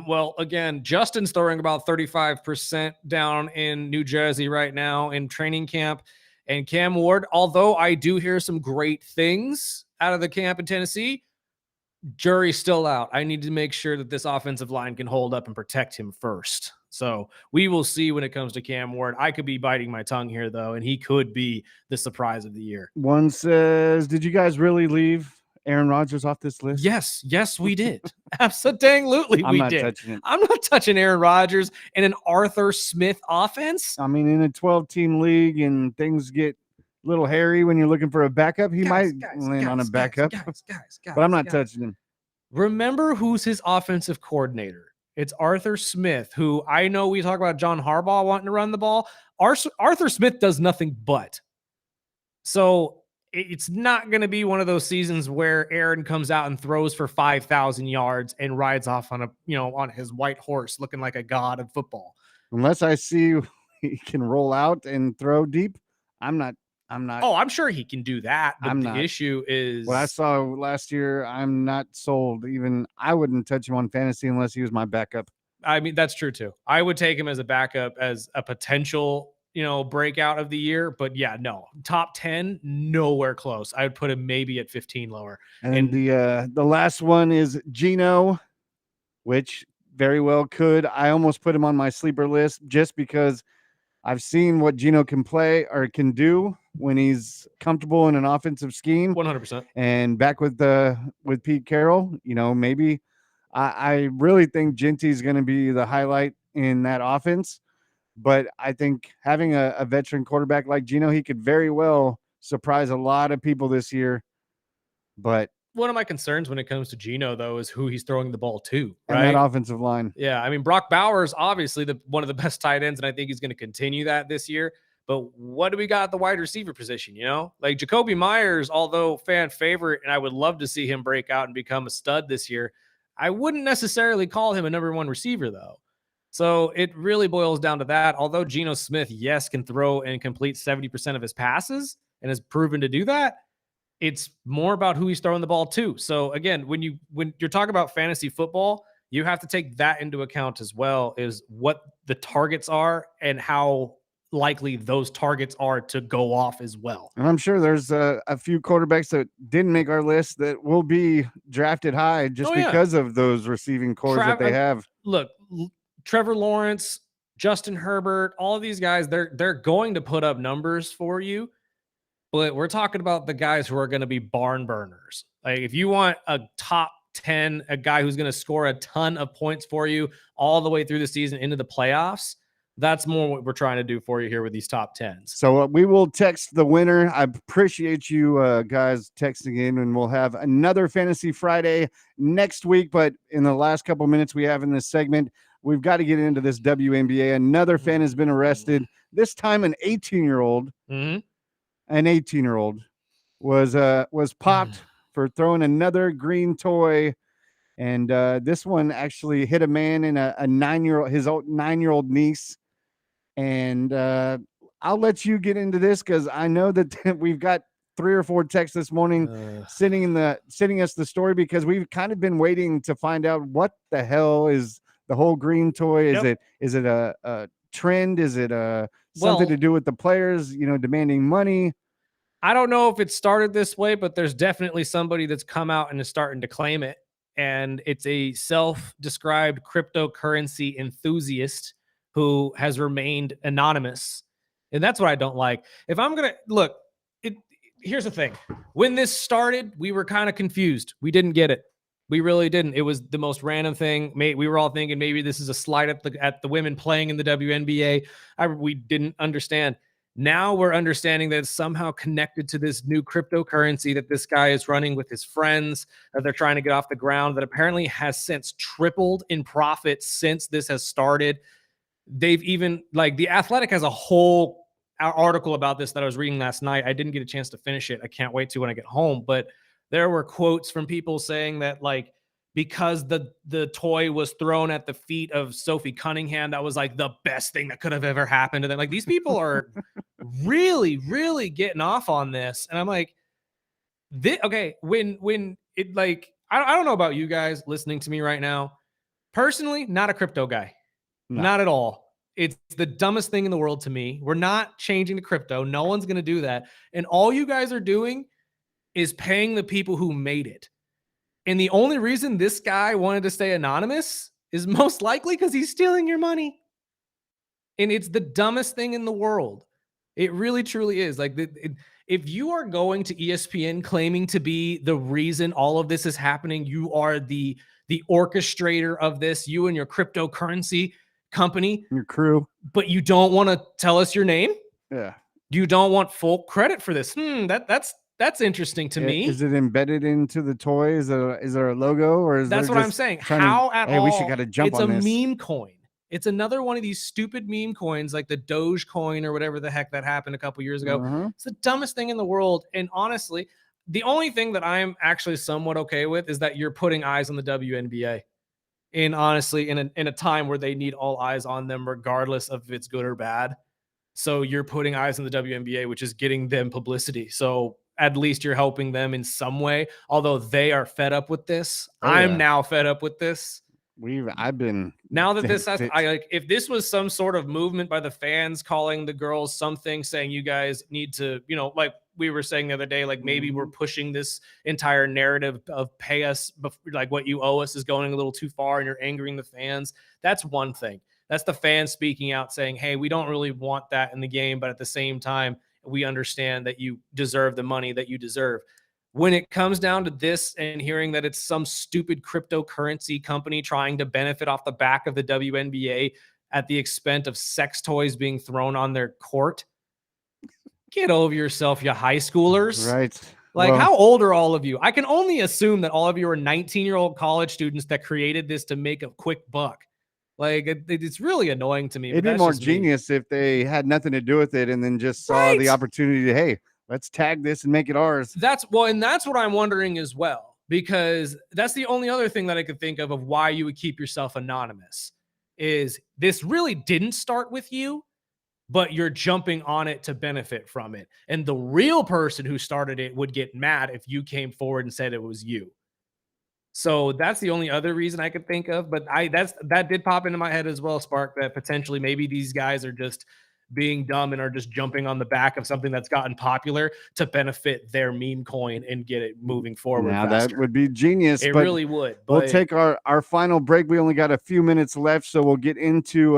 Well, again, Justin's throwing about 35% down in New Jersey right now in training camp. And Cam Ward, although I do hear some great things out of the camp in Tennessee, jury's still out. I need to make sure that this offensive line can hold up and protect him first. So we will see when it comes to Cam Ward. I could be biting my tongue here, though, and he could be the surprise of the year. One says, did you guys really leave Aaron Rodgers off this list? Yes, we did. Absolutely, we did. Touching it. I'm not touching Aaron Rodgers in an Arthur Smith offense. I mean, in a 12-team league and things get a little hairy when you're looking for a backup, he might land on a backup. But I'm not touching him. Remember who's his offensive coordinator? It's Arthur Smith, who I know we talk about John Harbaugh wanting to run the ball. Arthur Smith does nothing but. So it's not going to be one of those seasons where Aaron comes out and throws for 5,000 yards and rides off on on his white horse looking like a god of football. Unless I see he can roll out and throw deep, I'm not. Oh, I'm sure he can do that. But the issue is what I saw last year. I'm not sold. Even I wouldn't touch him on fantasy unless he was my backup. I mean, that's true too. I would take him as a backup, as a potential breakout of the year. But yeah, no, top 10, nowhere close. I would put him maybe at 15 lower. And the last one is Geno, which very well could. I almost put him on my sleeper list just because I've seen what Geno can play or can do when he's comfortable in an offensive scheme. 100%. And back with Pete Carroll, maybe I really think Genty's going to be the highlight in that offense. But I think having a veteran quarterback like Geno, he could very well surprise a lot of people this year. But one of my concerns when it comes to Geno, though, is who he's throwing the ball to, And right? that offensive line. Yeah, I mean, Brock Bowers, obviously one of the best tight ends, and I think he's going to continue that this year. But what do we got at the wide receiver position? Like Jacoby Myers, although fan favorite, and I would love to see him break out and become a stud this year, I wouldn't necessarily call him a number one receiver, though. So it really boils down to that. Although Geno Smith, yes, can throw and complete 70% of his passes and has proven to do that, it's more about who he's throwing the ball to. So again, when you're talking about fantasy football, you have to take that into account as well, is what the targets are and how likely those targets are to go off as well. And I'm sure there's a few quarterbacks that didn't make our list that will be drafted high just because of those receiving cores that they have. Look, Trevor Lawrence, Justin Herbert, all of these guys, they're going to put up numbers for you. But we're talking about the guys who are going to be barn burners. Like if you want a top 10, a guy who's going to score a ton of points for you all the way through the season into the playoffs, that's more what we're trying to do for you here with these top 10s. So we will text the winner. I appreciate you guys texting in, and we'll have another Fantasy Friday next week. But in the last couple minutes we have in this segment, we've got to get into this WNBA. Another fan has been arrested, this time an 18-year-old. Mm-hmm. An 18-year-old was popped for throwing another green toy, and this one actually hit a man and a 9-year-old, his old 9-year-old niece. And I'll let you get into this because I know that we've got 3 or 4 texts this morning sending us the story, because we've kind of been waiting to find out what the hell is the whole green toy. Is it a trend? Is it something to do with the players, demanding money? I don't know if it started this way, but there's definitely somebody that's come out and is starting to claim it. And it's a self-described cryptocurrency enthusiast who has remained anonymous. And that's what I don't like. If I'm going to look, here's the thing. When this started, we were kind of confused. We didn't get it. We really didn't. It was the most random thing. We were all thinking maybe this is a slight at the women playing in the WNBA. We didn't understand. Now we're understanding that it's somehow connected to this new cryptocurrency that this guy is running with his friends, that they're trying to get off the ground, that apparently has since tripled in profit since this has started. They've even, like, The Athletic has a whole article about this that I was reading last night. I didn't get a chance to finish it. I can't wait to when I get home. But there were quotes from people saying that, like, because the toy was thrown at the feet of Sophie Cunningham, that was like the best thing that could have ever happened to them. Like, these people are really, really getting off on this. And I'm like, okay, when it, like, I don't know about you guys listening to me right now. Personally, not a crypto guy. No. Not at all. It's the dumbest thing in the world to me. We're not changing to crypto. No one's going to do that. And all you guys are doing is paying the people who made it. And the only reason this guy wanted to stay anonymous is most likely because he's stealing your money. And it's the dumbest thing in the world. It really, truly is. Like, if you are going to ESPN claiming to be the reason all of this is happening, you are the orchestrator of this, you and your cryptocurrency company, your crew, but you don't want to tell us your name? Yeah. You don't want full credit for this? That's interesting to me. Is it embedded into the toy? Is there a logo, or is that's what I'm saying? How at all? We should got to jump on this. It's a meme coin. It's another one of these stupid meme coins, like the Doge coin or whatever the heck that happened a couple years ago. It's the dumbest thing in the world. And honestly, the only thing that I'm actually somewhat okay with is that you're putting eyes on the WNBA. And honestly, in a time where they need all eyes on them, regardless of if it's good or bad. So you're putting eyes on the WNBA, which is getting them publicity. So at least you're helping them in some way. Although they are fed up with this. I'm now fed up with this. I've been now that this has, if this was some sort of movement by the fans calling the girls something, saying you guys need to, like we were saying the other day, like maybe we're pushing this entire narrative of pay us, like what you owe us is going a little too far and you're angering the fans. That's one thing. That's the fans speaking out saying, hey, we don't really want that in the game, but at the same time, we understand that you deserve the money that you deserve. When it comes down to this and hearing that it's some stupid cryptocurrency company trying to benefit off the back of the WNBA at the expense of sex toys being thrown on their court, get over yourself, you high schoolers. Right. Like, Well, how old are all of you? I can only assume that all of you are 19-year-old college students that created this to make a quick buck. Like, it's really annoying to me. it'd But be that's more just me. genius if they had nothing to do with it and then just saw the Right. opportunity to, hey, let's tag this and make it ours. That's what I'm wondering as well, because that's the only other thing that I could think of why you would keep yourself anonymous. Is this really didn't start with you, but you're jumping on it to benefit from it. And the real person who started it would get mad if you came forward and said it was you. So that's the only other reason I could think of. But that did pop into my head as well, Spark, that potentially maybe these guys are just being dumb and are just jumping on the back of something that's gotten popular to benefit their meme coin and get it moving forward Now faster. that would be genius. It But really would. we'll But take our final break. We only got a few minutes left, so we'll get into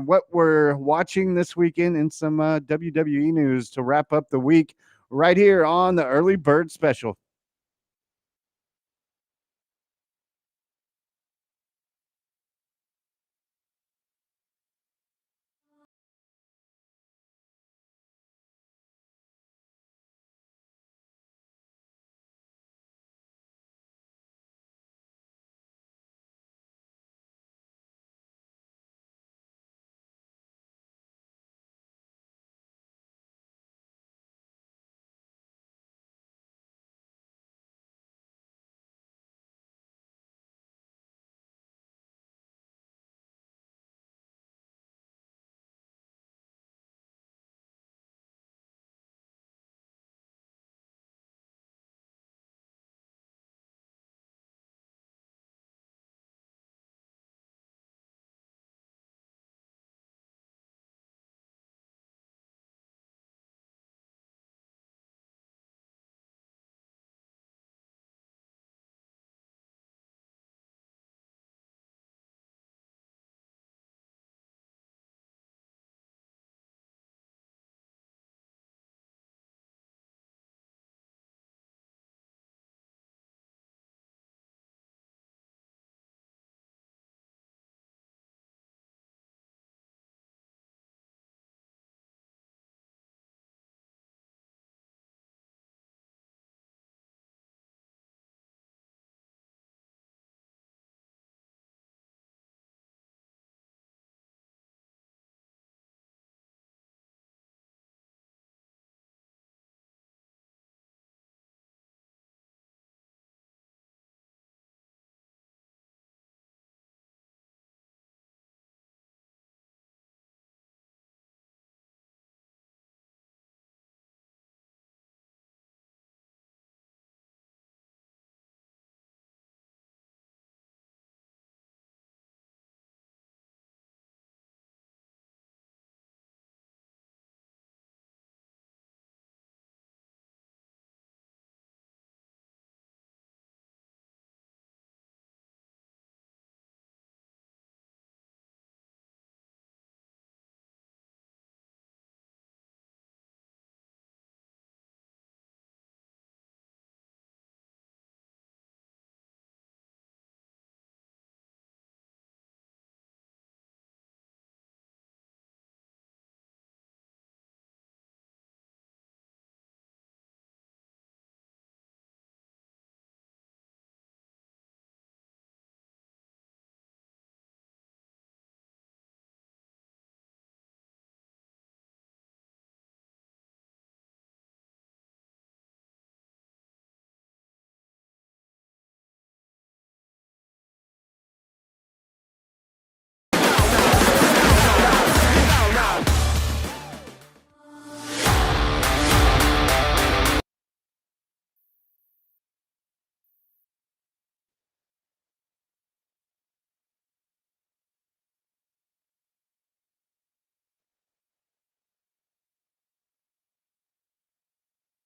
what we're watching this weekend and some WWE news to wrap up the week right here on the Early Bird Special.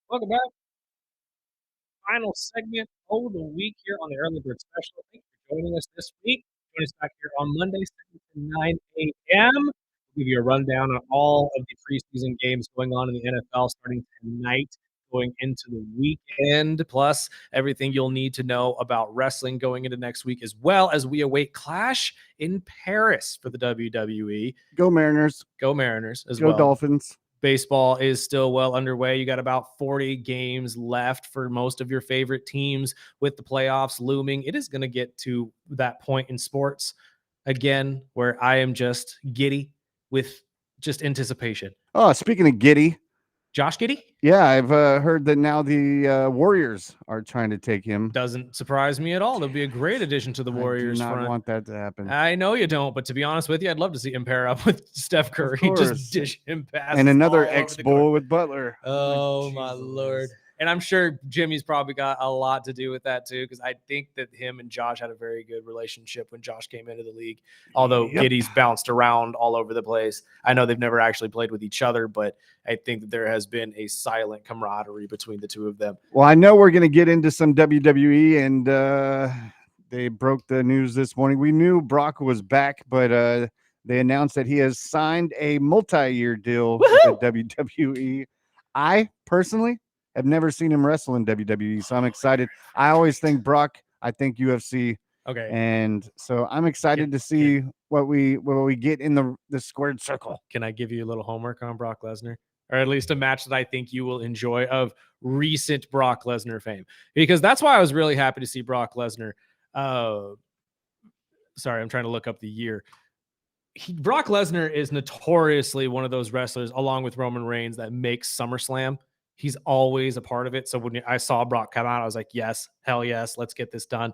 welcome back. Final segment of the week here on the Early Bird Special. Thank you for joining us this week. Join us back here on Monday, 7 to 9 a.m. We'll give you a rundown on all of the preseason games going on in the NFL starting tonight, going into the weekend, plus everything you'll need to know about wrestling going into next week, as well as we await Clash in Paris for the WWE. Go Mariners. Go Mariners as Go well. Dolphins. Baseball is still well underway. You got about 40 games left for most of your favorite teams with the playoffs looming. It is going to get to that point in sports again where I am just giddy with just anticipation. Oh, speaking of giddy, Josh Giddey? yeah, I've heard that now the Warriors are trying to take him. Doesn't surprise me at all. There'll be a great addition to the Warriors I do not front. want that to happen. I know you don't, but to be honest with you, I'd love to see him pair up with Steph Curry. Just dish him passes. And another all over the X-Bull court. with Butler. Oh, my Lord. And I'm sure Jimmy's probably got a lot to do with that too, because I think that him and Josh had a very good relationship when Josh came into the league. Although Giddey's bounced around all over the place. I know they've never actually played with each other, but I think that there has been a silent camaraderie between the two of them. Well, I know we're going to get into some WWE, and they broke the news this morning. We knew Brock was back, but they announced that he has signed a multi-year deal with the WWE. I personally have never seen him wrestle in WWE, so I'm excited. I always think Brock. I think UFC. Okay. And so I'm excited to see what we get in the squared circle. Can I give you a little homework on Brock Lesnar? Or at least a match that I think you will enjoy of recent Brock Lesnar fame. Because that's why I was really happy to see Brock Lesnar. Sorry, I'm trying to look up the year. Brock Lesnar is notoriously one of those wrestlers, along with Roman Reigns, that makes SummerSlam. He's always a part of it. So when I saw Brock come out, I was like, yes, hell yes, let's get this done.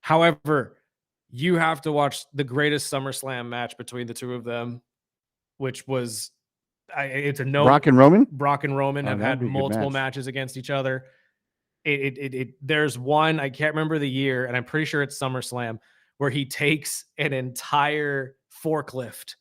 However, you have to watch the greatest SummerSlam match between the two of them, which was it's a no. Brock and Roman. Brock and Roman have had multiple matches against each other. There's one, I can't remember the year, and I'm pretty sure it's SummerSlam, where he takes an entire forklift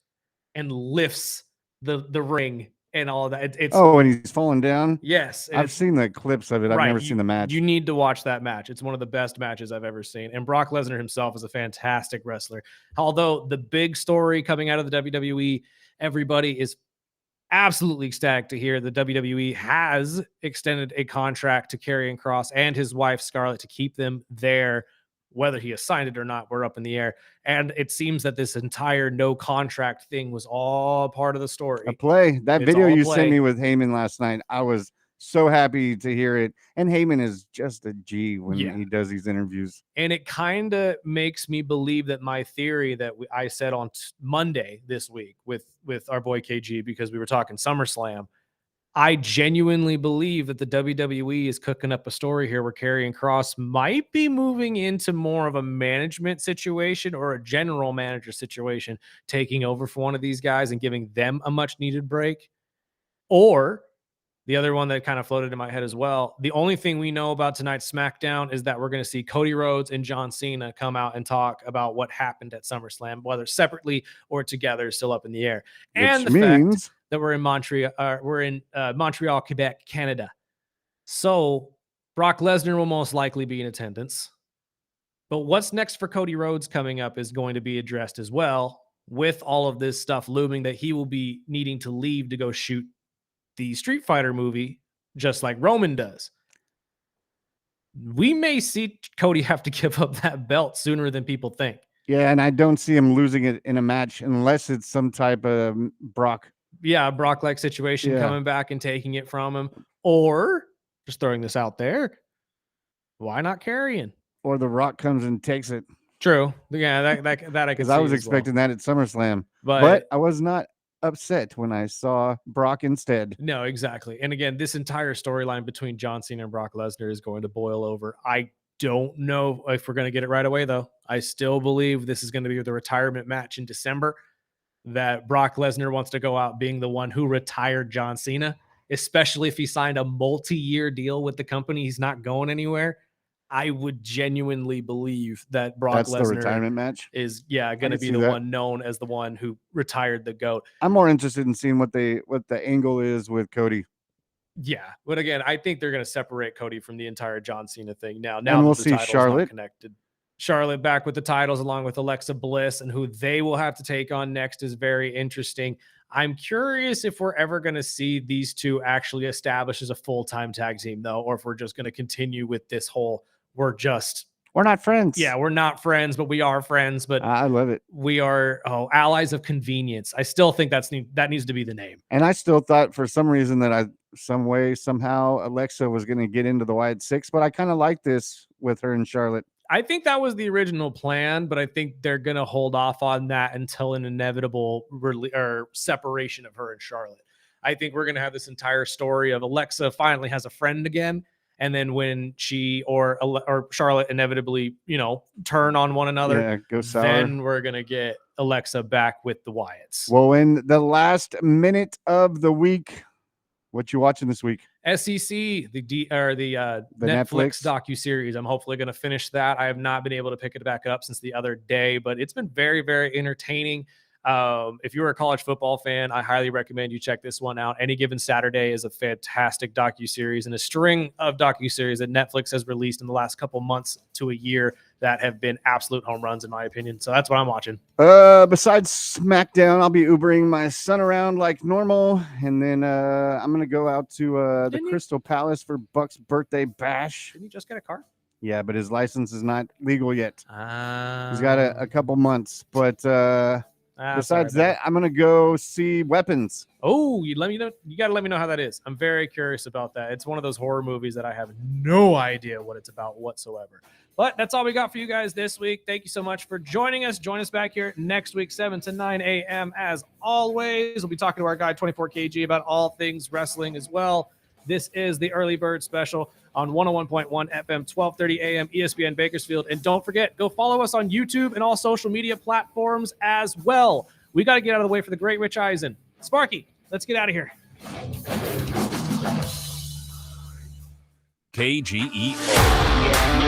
and lifts the ring and all that. And he's falling down. Yes, I've seen the clips of it. I've never seen the match. You need to watch that match. It's one of the best matches I've ever seen. And Brock Lesnar himself is a fantastic wrestler. Although the big story coming out of the WWE, everybody is absolutely ecstatic to hear the WWE has extended a contract to Karrion Kross and his wife Scarlett to keep them there. Whether he has signed it or not, we're up in the air. And it seems that this entire no contract thing was all part of the story. A play. That video you sent me with Heyman last night, I was so happy to hear it. And Heyman is just a G when he does these interviews. And it kind of makes me believe that my theory that I said on Monday this week with our boy KG, because we were talking SummerSlam, I genuinely believe that the WWE is cooking up a story here where Karrion Kross might be moving into more of a management situation or a general manager situation, taking over for one of these guys and giving them a much needed break. Or the other one that kind of floated in my head as well, the only thing we know about tonight's SmackDown is that we're going to see Cody Rhodes and John Cena come out and talk about what happened at SummerSlam, whether separately or together, still up in the air. And the fact that we're in Montreal, Quebec, Canada. So Brock Lesnar will most likely be in attendance. But what's next for Cody Rhodes coming up is going to be addressed as well, with all of this stuff looming that he will be needing to leave to go shoot the Street Fighter movie, just like Roman does. We may see Cody have to give up that belt sooner than people think. Yeah, and I don't see him losing it in a match unless it's some type of Brock. Yeah, Brock-like situation coming back and taking it from him. Or, just throwing this out there, why not Karrion? Or The Rock comes and takes it. True. Yeah, that I could see. Because I was expecting that at SummerSlam. But I was not upset when I saw Brock instead. No, exactly. And again, this entire storyline between John Cena and Brock Lesnar is going to boil over. I don't know if we're going to get it right away, though. I still believe this is going to be the retirement match in December, that Brock Lesnar wants to go out being the one who retired John Cena, especially if he signed a multi-year deal with the company. He's not going anywhere. I would genuinely believe that Brock Lesnar, the retirement match, is going to be the one known as the one who retired the GOAT. I'm more interested in seeing what the angle is with Cody. Yeah, but again, I think they're going to separate Cody from the entire John Cena thing now. And we'll see Charlotte connected. Charlotte back with the titles along with Alexa Bliss, and who they will have to take on next is very interesting. I'm curious if we're ever going to see these two actually established as a full-time tag team, though, or if we're just going to continue with this whole we're just We're not friends. Yeah, we're not friends, but we are friends. But I love it. we are allies of convenience. I still think that needs to be the name. And I still thought for some reason that somehow Alexa was going to get into the wide six, but I kind of like this with her and Charlotte. I think that was the original plan, but I think they're going to hold off on that until an inevitable separation of her and Charlotte. I think we're going to have this entire story of Alexa finally has a friend again. And then when she or Charlotte inevitably, turn on one another, go sour. Then we're going to get Alexa back with the Wyatts. Well, in the last minute of the week, what you watching this week? SEC, the Netflix docuseries. I'm hopefully going to finish that. I have not been able to pick it back up since the other day, but it's been very, very entertaining. If you're a college football fan, I highly recommend you check this one out. Any Given Saturday is a fantastic docuseries and a string of docuseries that Netflix has released in the last couple months to a year that have been absolute home runs in my opinion. So that's what I'm watching. Besides SmackDown, I'll be Ubering my son around like normal, and then I'm gonna go out to the Crystal Palace for Buck's birthday bash. Didn't you just get a car? Yeah, but his license is not legal yet. He's got a couple months, but besides that, I'm gonna go see Weapons. Oh, you gotta let me know how that is. I'm very curious about that. It's one of those horror movies that I have no idea what it's about whatsoever. But that's all we got for you guys this week. Thank you so much for joining us. Join us back here next week, 7 to 9 a.m. As always, we'll be talking to our guy 24kg about all things wrestling as well. This is the Early Bird Special on 101.1 FM, 12:30 a.m. ESPN Bakersfield. And don't forget, go follow us on YouTube and all social media platforms as well. We got to get out of the way for the great Rich Eisen. Sparky, let's get out of here. KGEO.